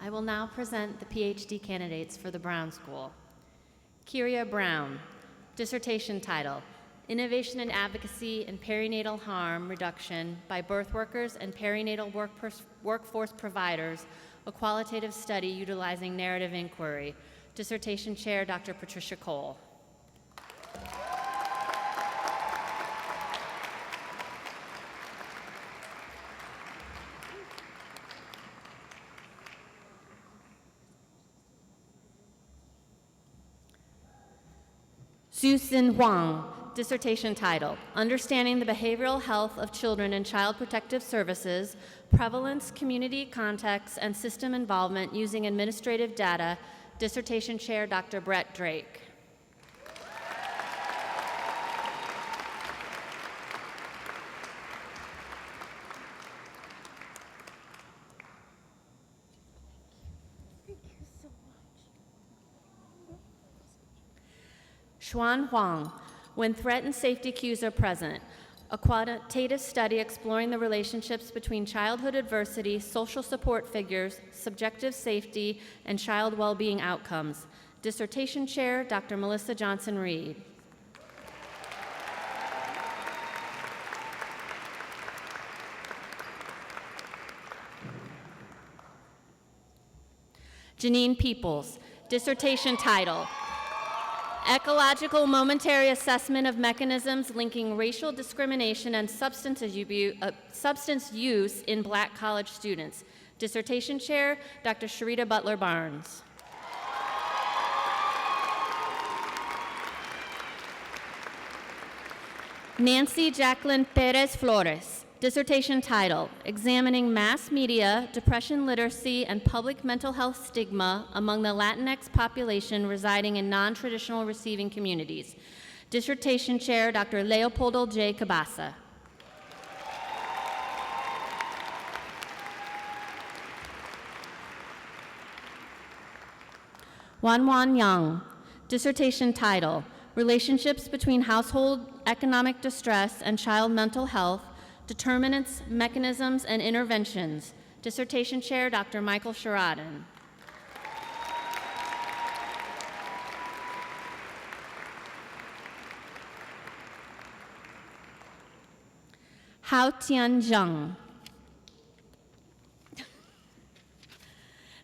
F: I will now present the PhD candidates for the Brown School. Kyria Brown, dissertation title, Innovation and Advocacy in Perinatal Harm Reduction by Birth Workers and Perinatal Workforce Providers, a qualitative study utilizing narrative inquiry. Dissertation chair, Dr. Patricia Cole. Xusin Huang, dissertation title, Understanding the Behavioral Health of Children in Child Protective Services, Prevalence, Community Context, and System Involvement Using Administrative Data. Dissertation chair, Dr. Brett Drake. Xuan Huang, When Threat and Safety Cues Are Present, a quantitative study exploring the relationships between childhood adversity, social support figures, subjective safety, and child well-being outcomes. Dissertation chair, Dr. Melissa Johnson-Reed. Janine Peoples, dissertation title, Ecological Momentary Assessment of Mechanisms Linking Racial Discrimination and Substance Use in Black College Students. Dissertation chair, Dr. Sharita Butler Barnes. Nancy Jacqueline Perez Flores, dissertation title, Examining Mass Media, Depression Literacy, and Public Mental Health Stigma Among the Latinx Population Residing in Non-Traditional Receiving Communities. Dissertation chair, Dr. Leopoldo J. Cabasa. Wanwan Yang, dissertation title, Relationships Between Household Economic Distress and Child Mental Health, Determinants, Mechanisms, and Interventions. Dissertation chair, Dr. Michael Sheridan. Hao Tian Zheng.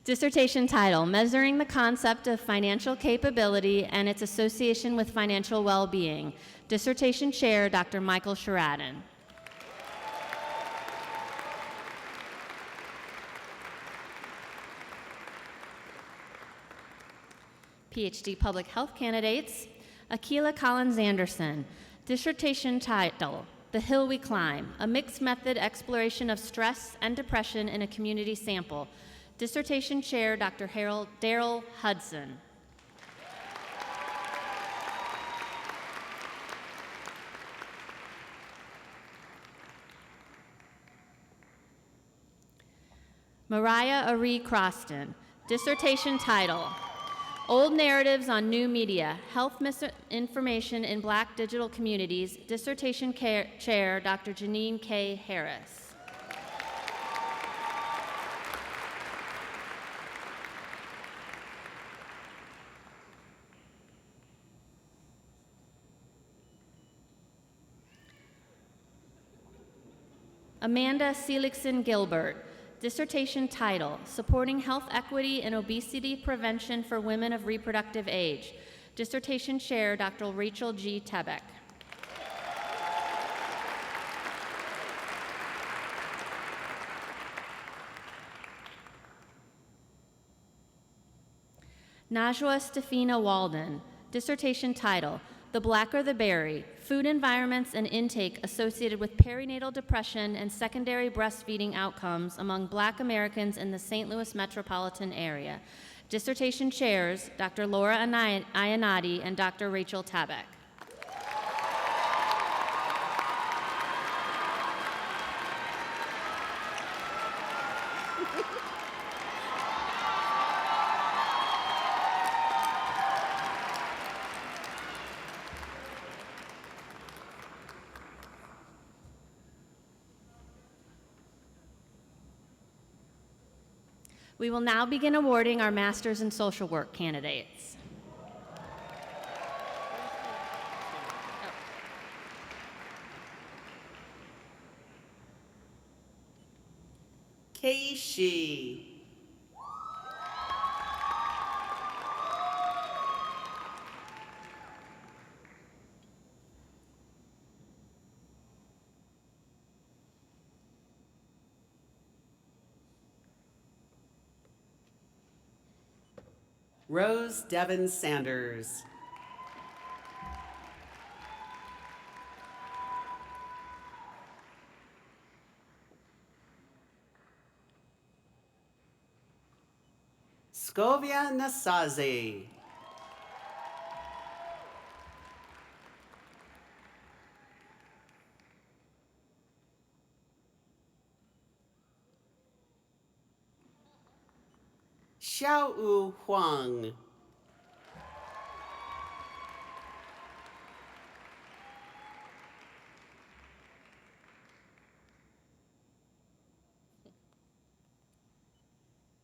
F: Dissertation title, Measuring the Concept of Financial Capability and Its Association with Financial Well-Being. Dissertation chair, Dr. Michael Sheridan. PhD public health candidates, Akila Collins Anderson, dissertation title, The Hill We Climb, a mixed method exploration of stress and depression in a community sample. Dissertation chair, Dr. Daryl Hudson. Mariah Ari Croston, dissertation title, Old Narratives on New Media, Health Misinformation in Black Digital Communities, dissertation chair, Dr. Janine K. Harris. Amanda Seligson Gilbert, dissertation title, Supporting Health Equity and Obesity Prevention for Women of Reproductive Age. Dissertation chair, Dr. Rachel G. Tebeck. Najwa Stefina Walden, dissertation title, The Blacker the Berry, Food Environments and Intake Associated with Perinatal Depression and Secondary Breastfeeding Outcomes Among Black Americans in the St. Louis Metropolitan Area. Dissertation chairs, Dr. Laura Iannotti and Dr. Rachel Tabeck. We will now begin awarding our Masters in Social Work candidates.
G: Keishi. Rose Devon Sanders. Scovia Nasazi. Xiaoyu Huang.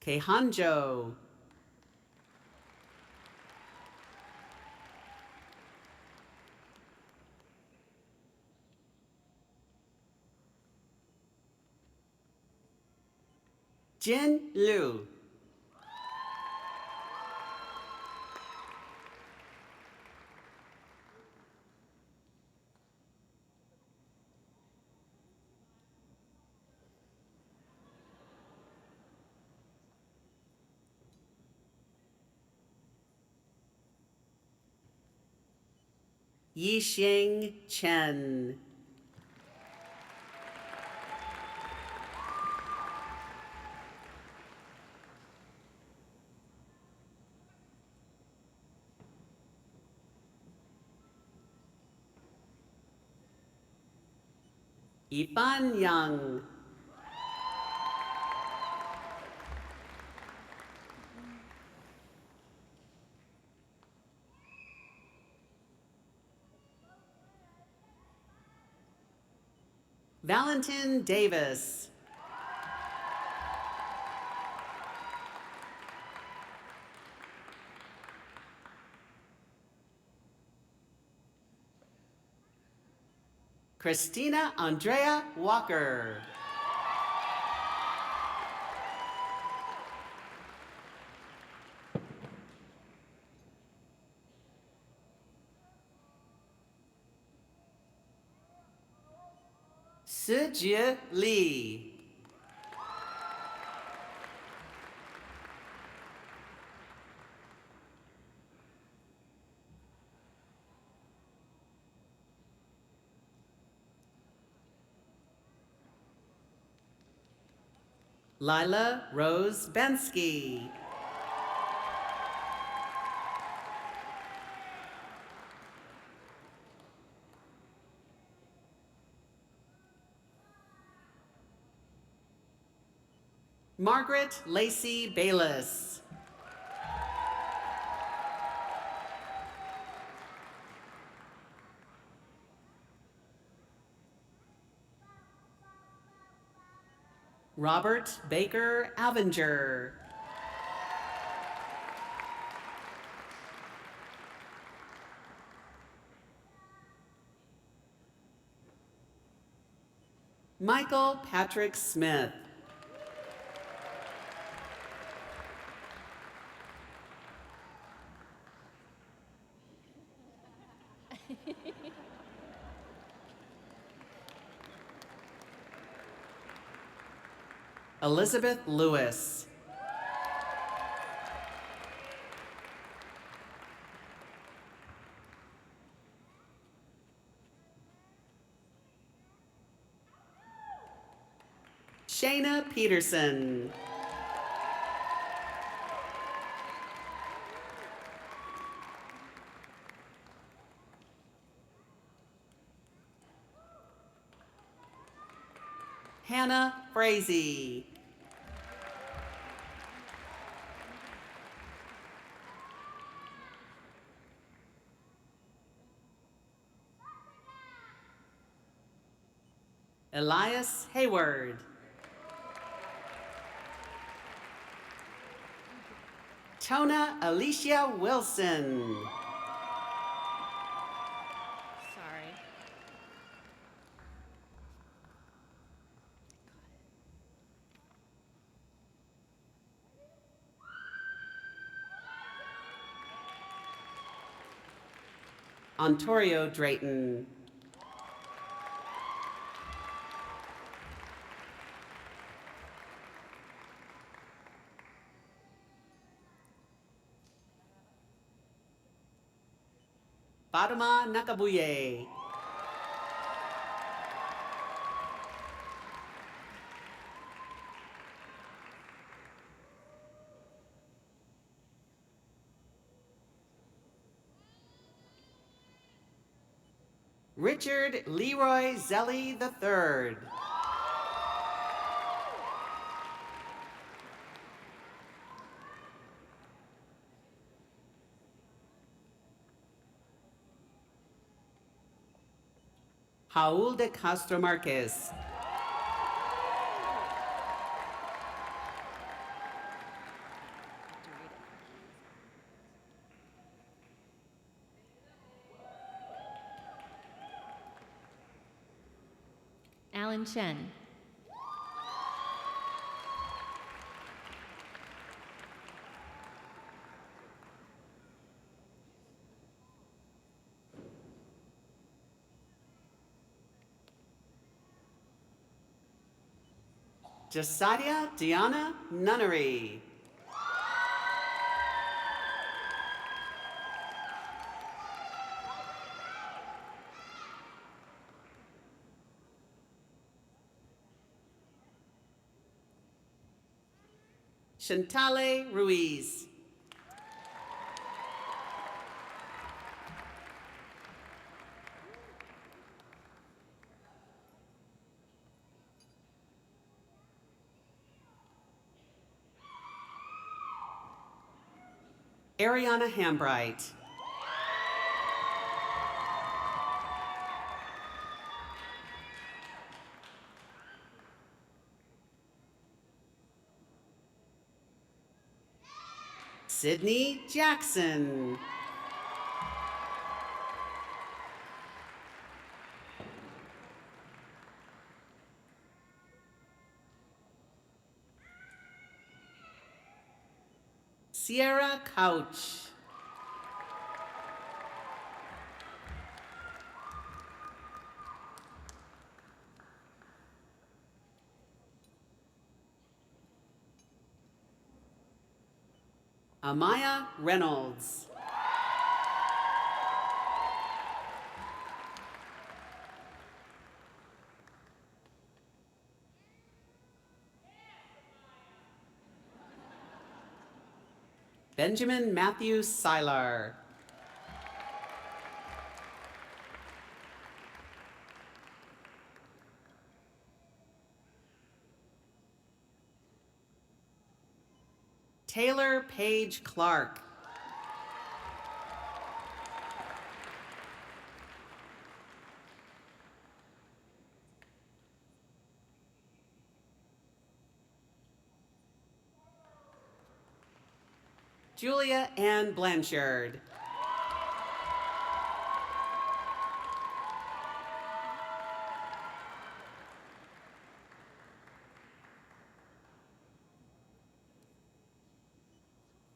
G: Keihanjo. Jin Liu. Yixing Chen. Yifan Yang. Valentin Davis. Christina Andrea Walker. Sijie Lee. Lila Rose Bensky. Margaret Lacey Bayless. Robert Baker Avenger. Michael Patrick Smith. Elizabeth Lewis. Shayna Peterson. Hannah Frazee. Elias Hayward. Tona Alicia Wilson.
F: Sorry.
G: Ontario Drayton. Fatima Nakabuye. Richard Leroy Zelly III. Raul de Castro Marquez.
F: Alan Chen.
G: Jasadia Diana Nunnery. Shantale Ruiz. Ariana Hambright. Sydney Jackson. Sierra Couch. Amaya Reynolds. Benjamin Matthew Sylar. Taylor Page Clark. Julia Ann Blanchard.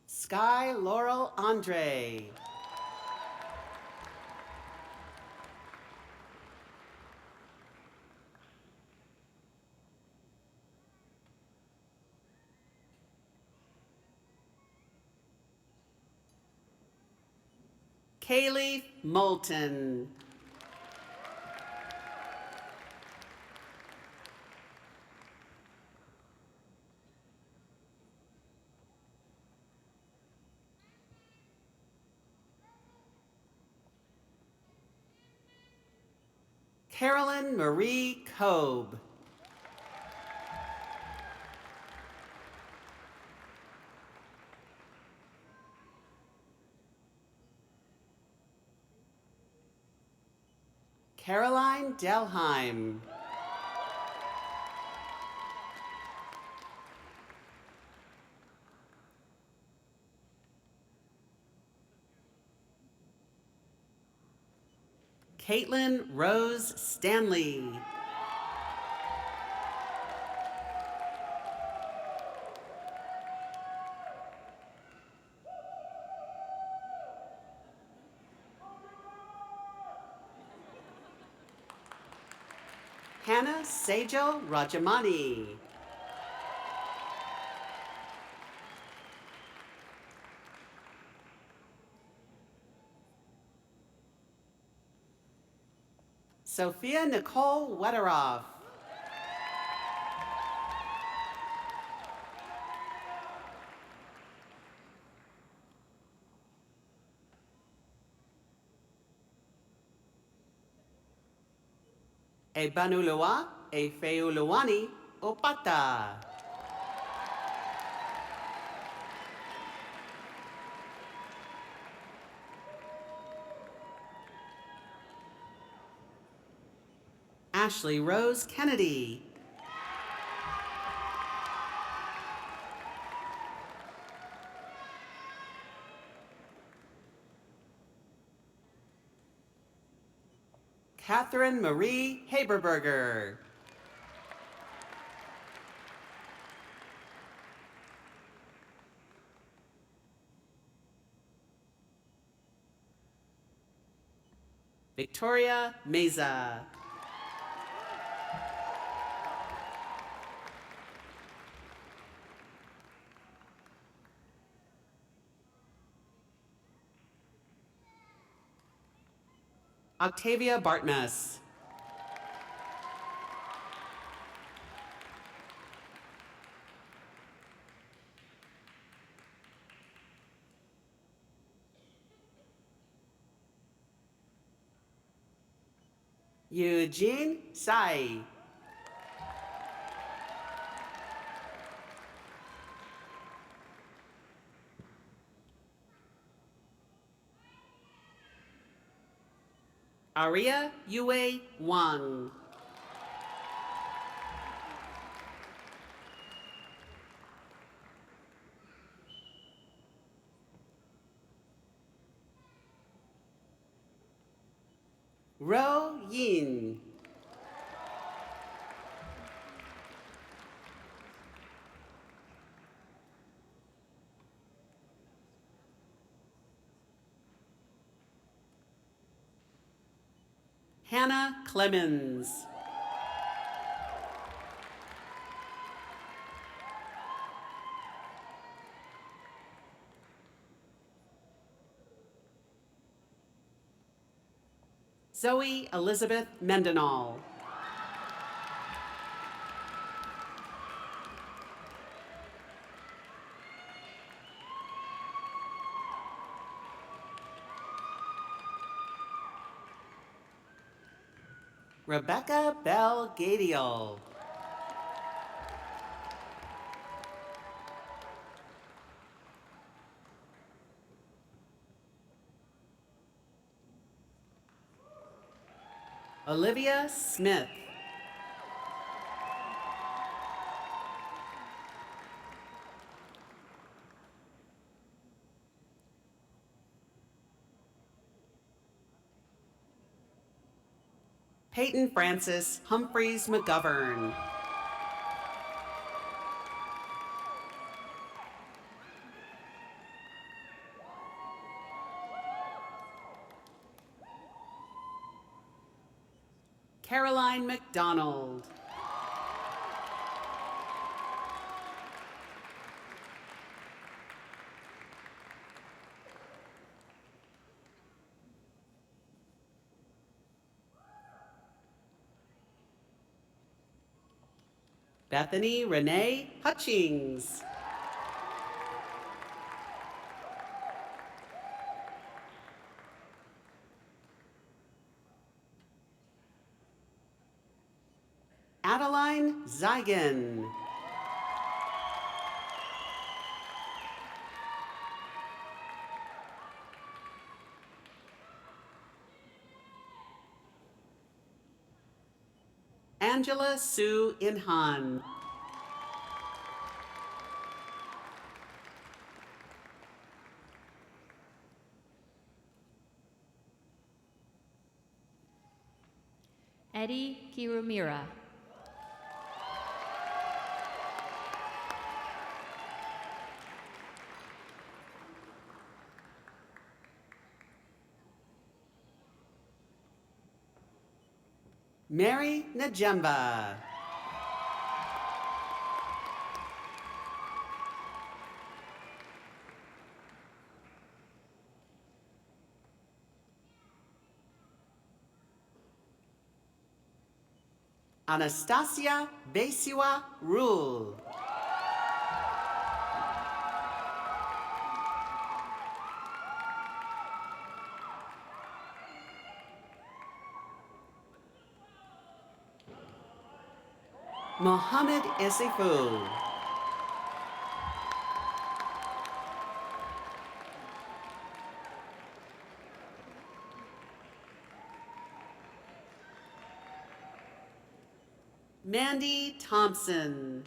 G: Sky Laurel Andre. Kaylee Moulton. Carolyn Marie Kobe. Caroline Delheim. Caitlin Rose Stanley. Hannah Sejal Rajamani. Sophia Nicole Wetteroff. Ebanulua Efeuluani Opata. Ashley Rose Kennedy. Catherine Marie Haberberger. Victoria Meza. Octavia Bartmus. Eugene Tsai. Aria Yue Wang. Ro Yin. Hannah Clemens. Zoe Elizabeth Mendenhall. Rebecca Bell Gadiel. Olivia Smith. Peyton Frances Humphreys McGovern. Caroline McDonald. Bethany Renee Hutchings. Adeline Zeigen. Angela Sue Inhan.
F: Eddie Kirumira.
G: Mary Najemba. Anastasia Besiwa Rule. Mohammed Isifu. Mandy Thompson.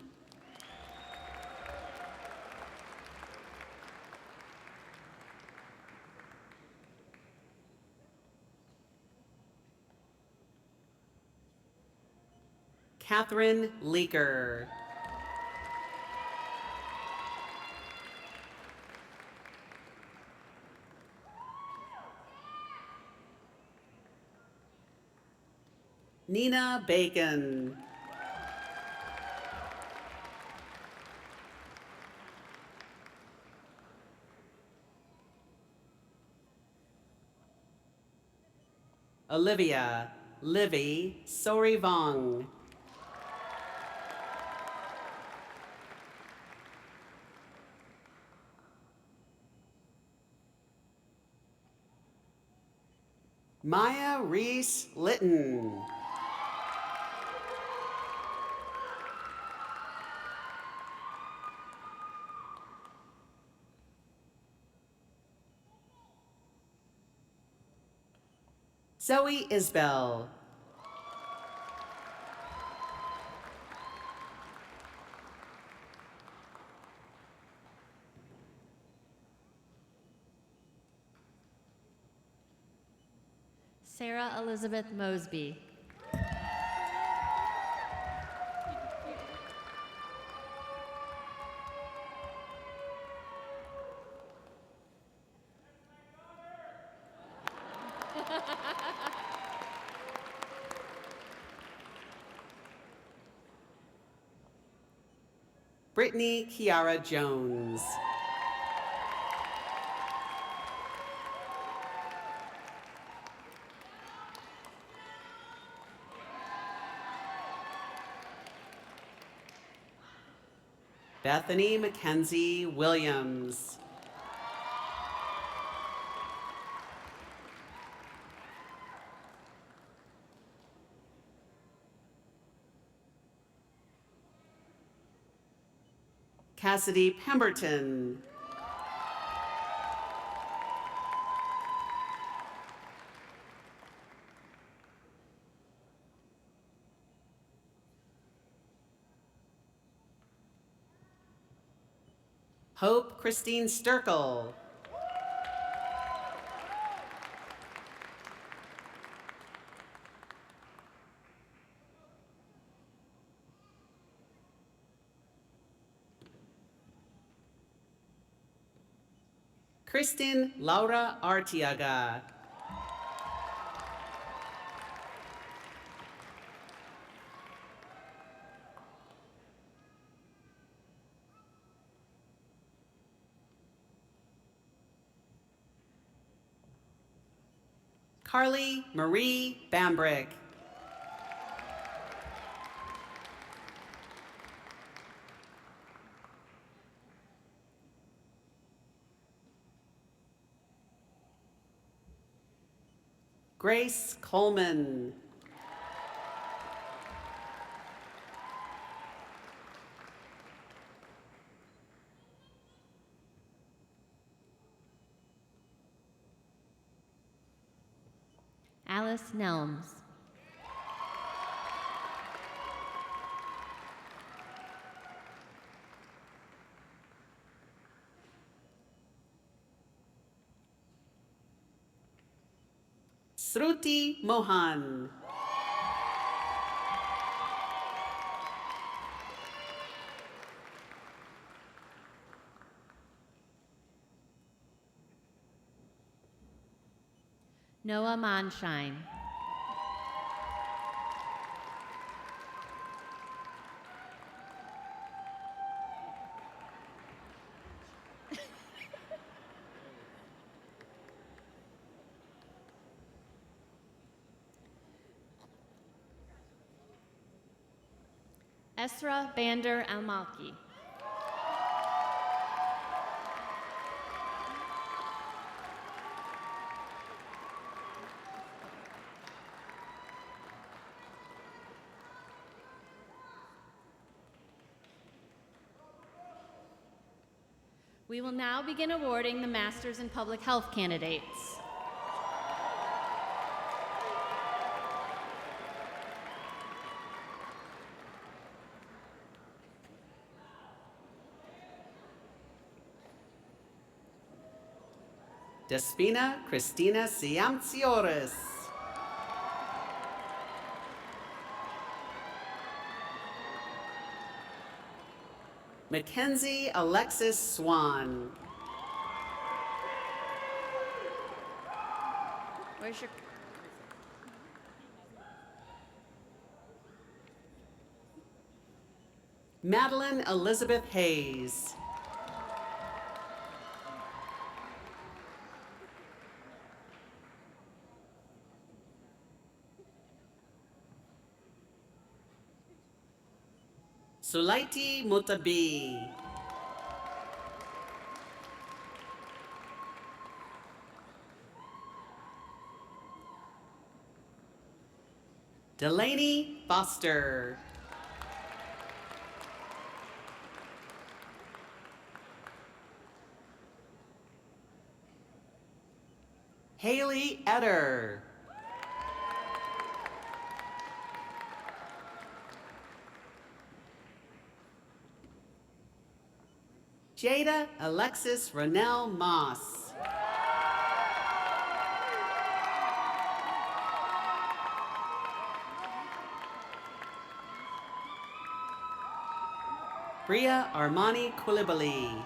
G: Catherine Leaker. Nina Bacon. Olivia Livy Sorivong. Maya Reese Litton. Zoe Isbell.
F: Sarah Elizabeth Mosby.
G: Brittany Kiara Jones. Bethany Mackenzie Williams. Cassidy Pemberton. Hope Christine Sturkle. Kristen Laura Artiaga. Carly Marie Bambrick. Grace Coleman.
F: Alice Nelms.
G: Sruti Mohan.
F: Noah Monshine. Esra Bander Almalki. We will now begin awarding the Masters in Public Health candidates.
G: Despina Christina Ciamcioris. Mackenzie Alexis Swan.
F: Where's your...
G: Madeline Elizabeth Hayes. Sulaiti Mutabi. Delaney Foster. Haley Eder. Jada Alexis Ronell Moss. Bria Armani Koulibaly.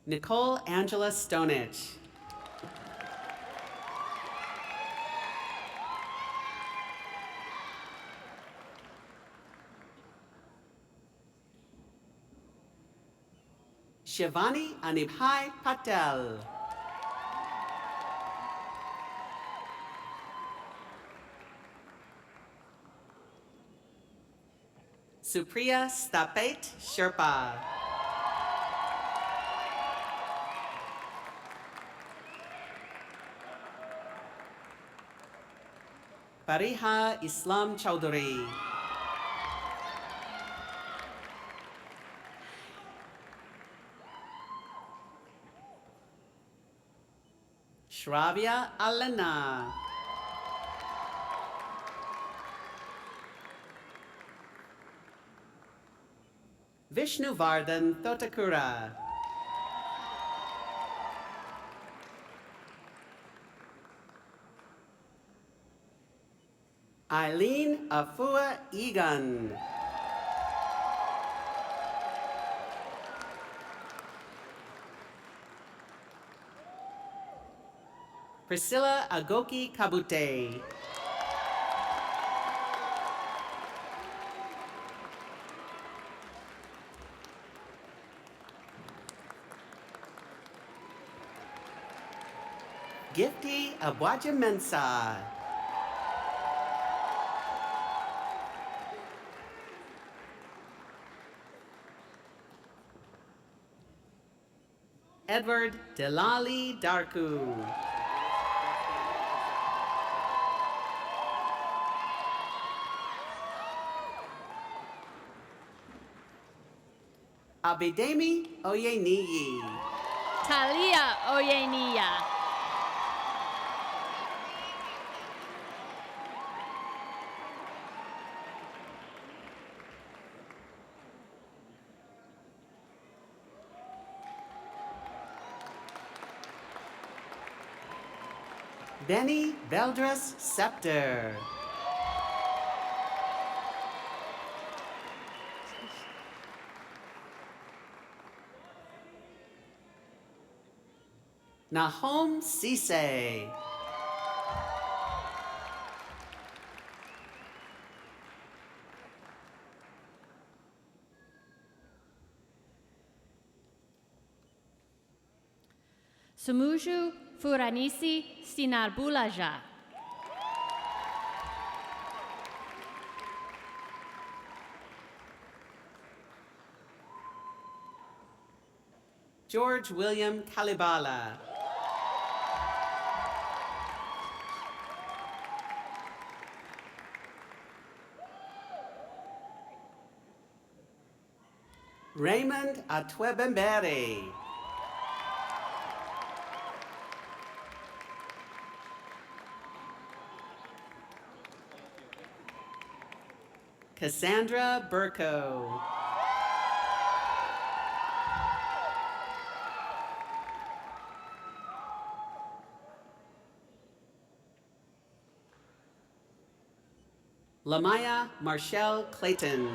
G: Nicole Angela Stonich. Shivani Anibhai Patel. Supriya Stapet Sherpa. Fariha Islam Chowdhury. Shravya Alana. Vishnuvardhan Thotakura. Eileen Afua Egan. Priscilla Agoki Kabute. Gifty Abwaja Mensa. Edward Delali Darku. Abidemi Oyeniyi.
F: Talia Oyeniya.
G: Benny Veldras Scepter. Nahom Sise.
F: Sumuju Furanisi Sinarbulaja.
G: George William Kalibala. Raymond Atwebembere. Cassandra Burko. Lamaya Marshall Clayton.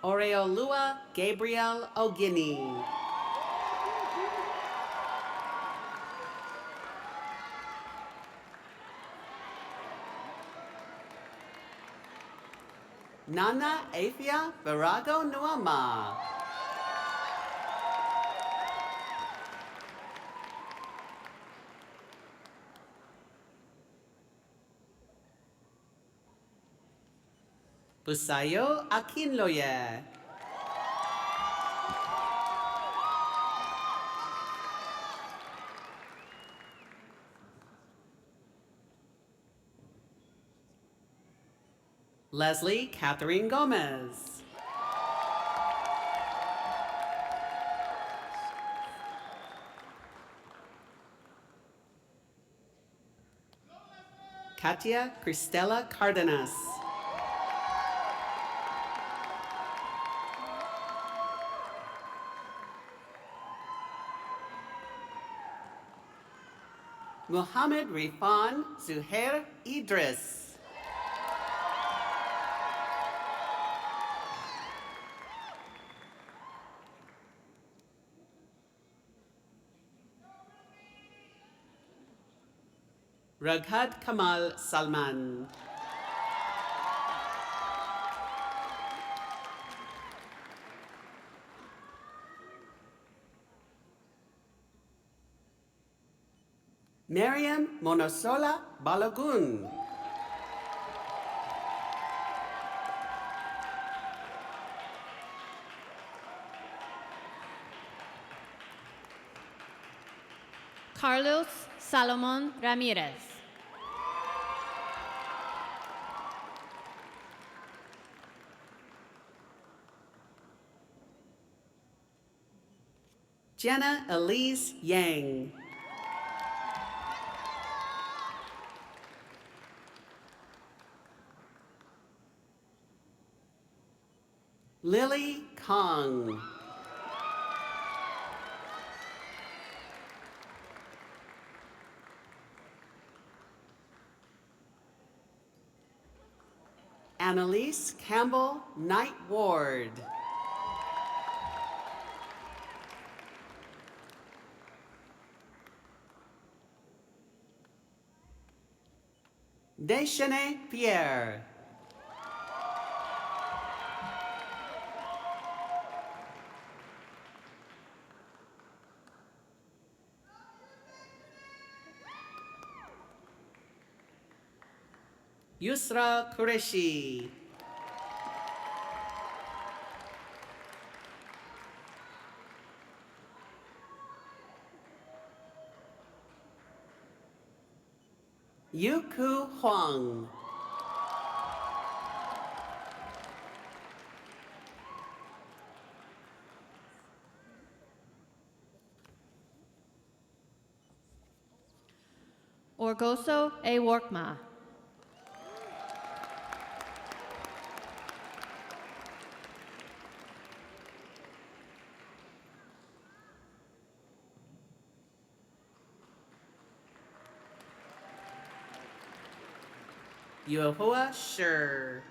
G: Oreolua Gabriel Ogini. Nana Afia Virago Nuama. Busayo Akinloye. Leslie Catherine Gomez. Katia Cristela Cardenas. Muhammad Rifan Zuhair Idris. Raghad Kamal Salman. Miriam Monosola Balogun.
F: Carlos Salomon Ramirez.
G: Jenna Elise Yang. Lily Kong. Annalise Campbell Knight Ward. Deschene Pierre. Yusra Qureshi. Yuku Huang.
F: Orgoso A. Workma.
G: Yuhua Sher.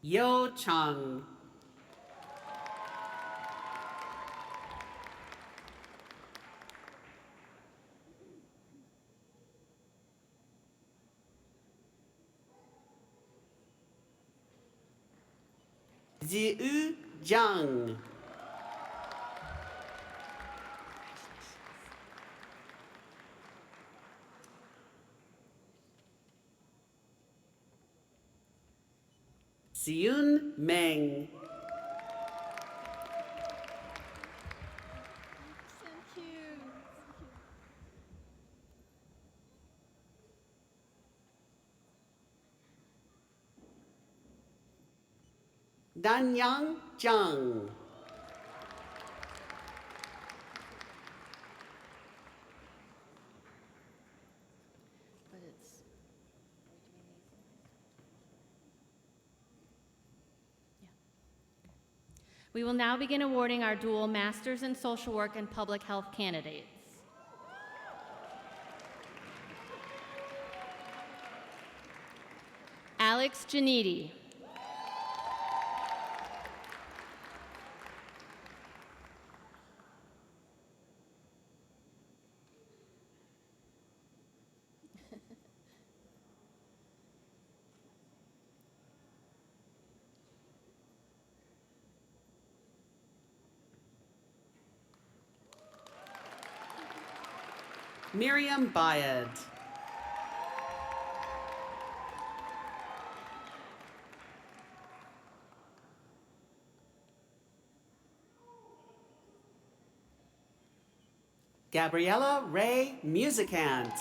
G: Yo Chung. Ziyu Zhang. Siyun Meng. Danyang Zhang.
F: We will now begin awarding our dual Masters in Social Work and Public Health candidates. Alex Janidi.
G: Miriam Bayed. Gabriella Ray Musicant.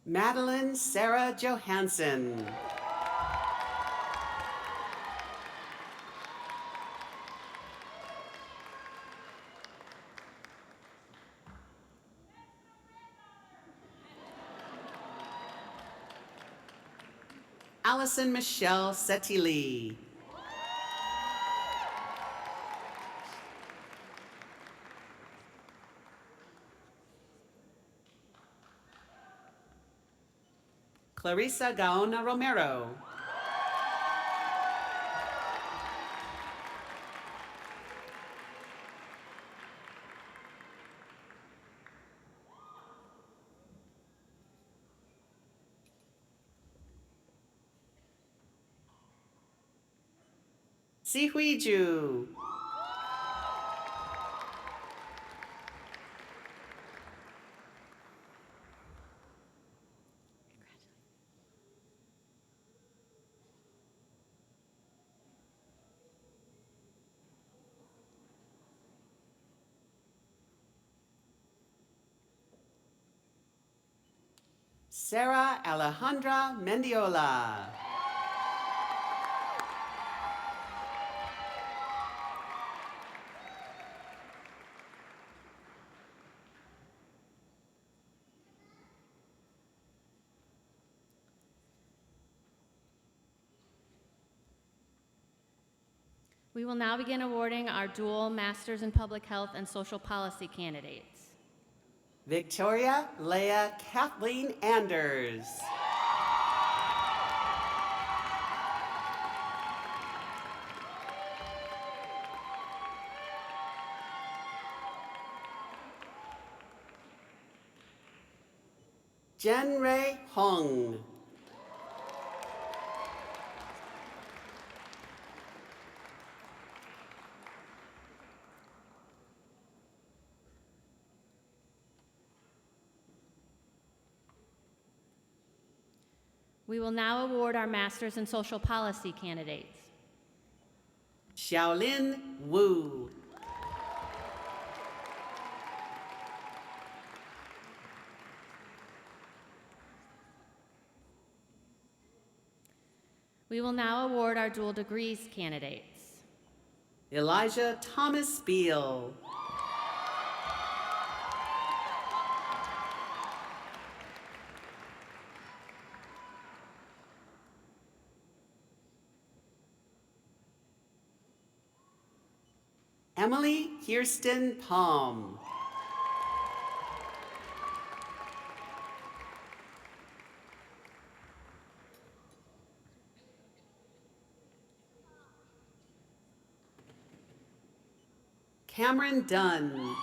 G: Madeline Sarah Johansson. Allison Michelle Setili. Clarissa Gaona Romero. Sihuiju. Sarah Alejandra Mendiola.
F: We will now begin awarding our dual Masters in Public Health and Social Policy candidates.
G: Victoria Leah Kathleen Anders. Jen Ray Hong.
F: We will now award our Masters in Social Policy candidates.
G: Xiaolin Wu.
F: We will now award our dual degrees candidates.
G: Elijah Thomas Beal. Emily Kirsten Palm. Cameron Dunn.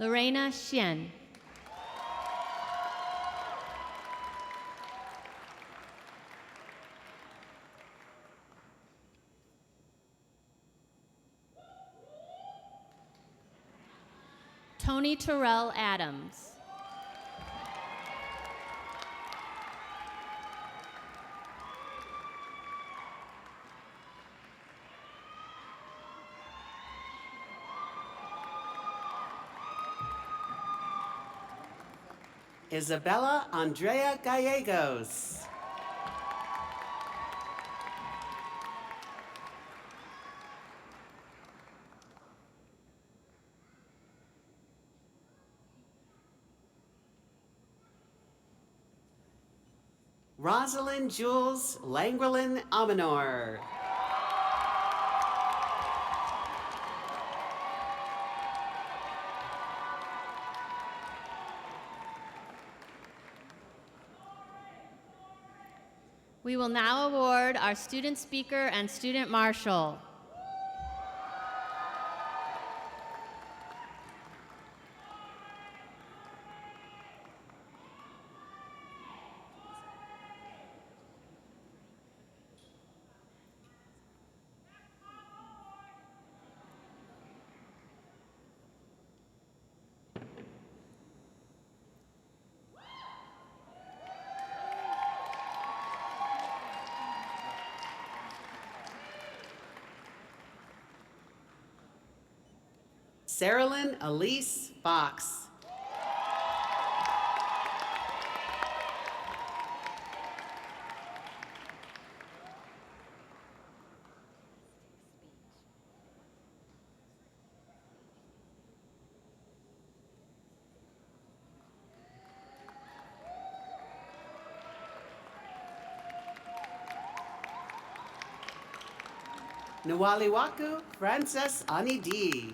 F: Lorena Xian. Tony Terrell Adams.
G: Isabella Andrea Gallegos. Rosalind Jules Langwelin Amanor.
F: We will now award our student speaker and student marshal.
G: Saralyn Elise Fox. Nuwaliwaku Frances Anidi.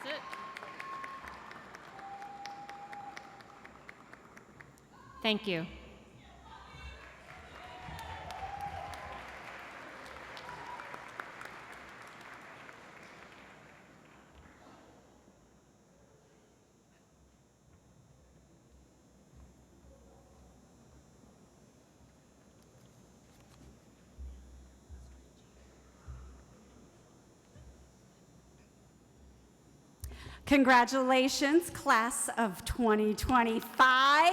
F: That's it. Thank you.
C: Congratulations, class of 2025.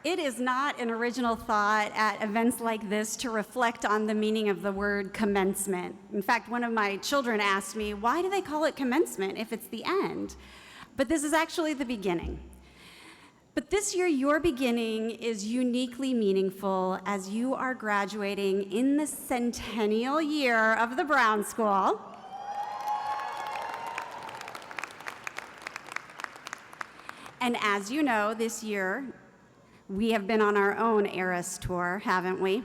C: It is not an original thought at events like this to reflect on the meaning of the word commencement. In fact, one of my children asked me, why do they call it commencement if it's the end? But this is actually the beginning. But this year, your beginning is uniquely meaningful as you are graduating in the centennial year of the Brown School. And as you know, this year, we have been on our own Eras tour, haven't we?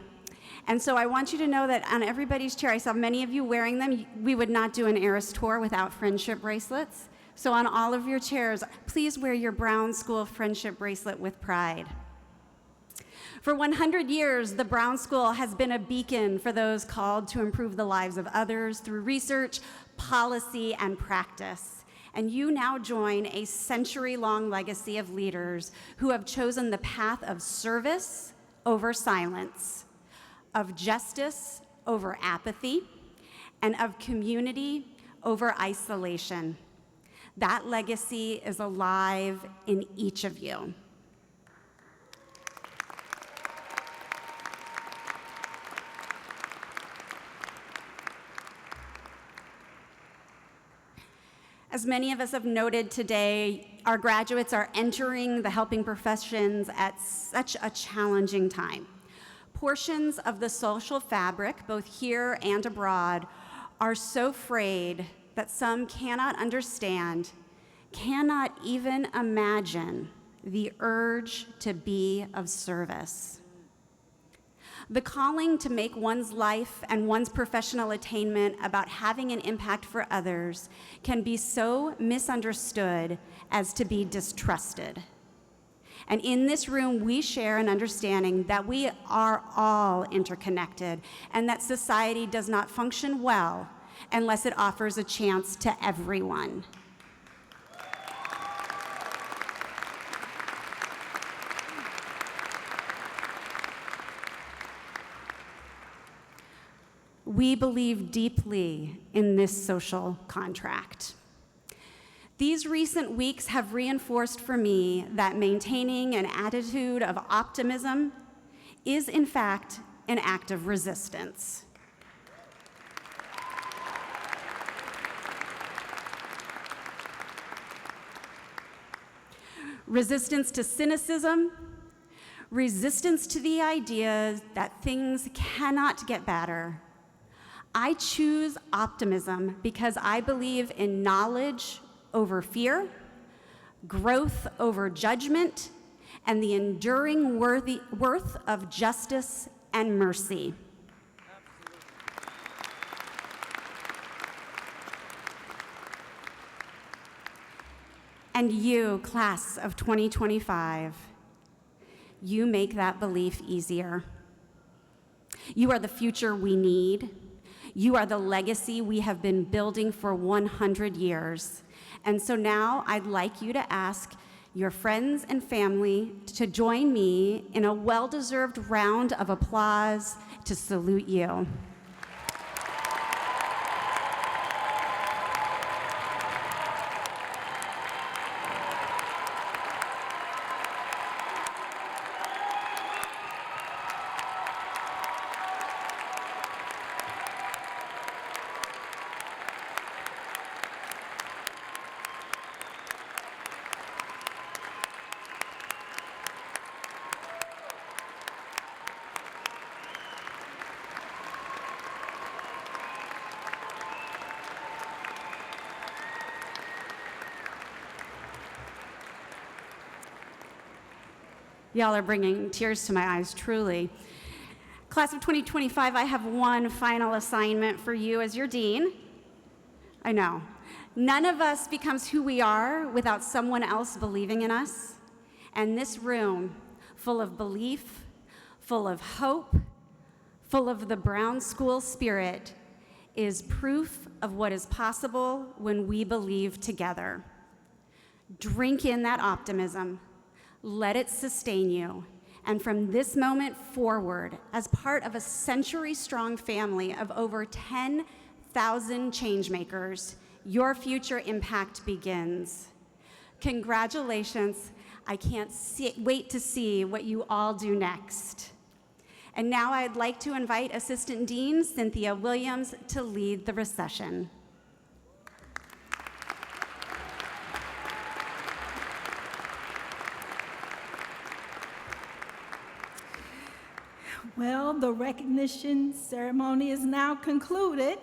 C: And so I want you to know that on everybody's chair, I saw many of you wearing them. We would not do an Eras tour without friendship bracelets. So on all of your chairs, please wear your Brown School friendship bracelet with pride. For 100 years, the Brown School has been a beacon for those called to improve the lives of others through research, policy, and practice. And you now join a century-long legacy of leaders who have chosen the path of service over silence, of justice over apathy, and of community over isolation. That legacy is alive in each of you. As many of us have noted today, our graduates are entering the helping professions at such a challenging time. Portions of the social fabric, both here and abroad, are so frayed that some cannot understand, cannot even imagine the urge to be of service. The calling to make one's life and one's professional attainment about having an impact for others can be so misunderstood as to be distrusted. And in this room, we share an understanding that we are all interconnected and that society does not function well unless it offers a chance to everyone. We believe deeply in this social contract. These recent weeks have reinforced for me that maintaining an attitude of optimism is, in fact, an act of resistance. Resistance to cynicism, resistance to the idea that things cannot get better. I choose optimism because I believe in knowledge over fear, growth over judgment, and the enduring worth of justice and mercy. And you, class of 2025, you make that belief easier. You are the future we need. You are the legacy we have been building for 100 years. And so now I'd like you to ask your friends and family to join me in a well-deserved round of applause to salute you. Y'all are bringing tears to my eyes, truly. Class of 2025, I have one final assignment for you as your dean. I know. None of us becomes who we are without someone else believing in us. And this room, full of belief, full of hope, full of the Brown School spirit, is proof of what is possible when we believe together. Drink in that optimism, let it sustain you, and from this moment forward, as part of a century-strong family of over 10,000 changemakers, your future impact begins. Congratulations. I can't wait to see what you all do next. And now I'd like to invite Assistant Dean Cynthia Williams to lead the recession.
A: Well, the recognition ceremony is now concluded.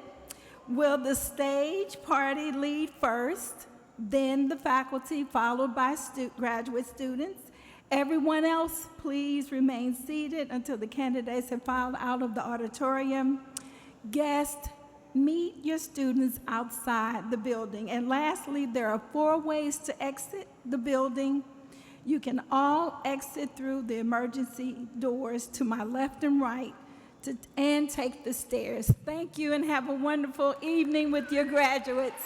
A: Will the stage party lead first, then the faculty, followed by graduate students? Everyone else, please remain seated until the candidates have filed out of the auditorium. Guests, meet your students outside the building. And lastly, there are 4 ways to exit the building. You can all exit through the emergency doors to my left and right and take the stairs. Thank you and have a wonderful evening with your graduates.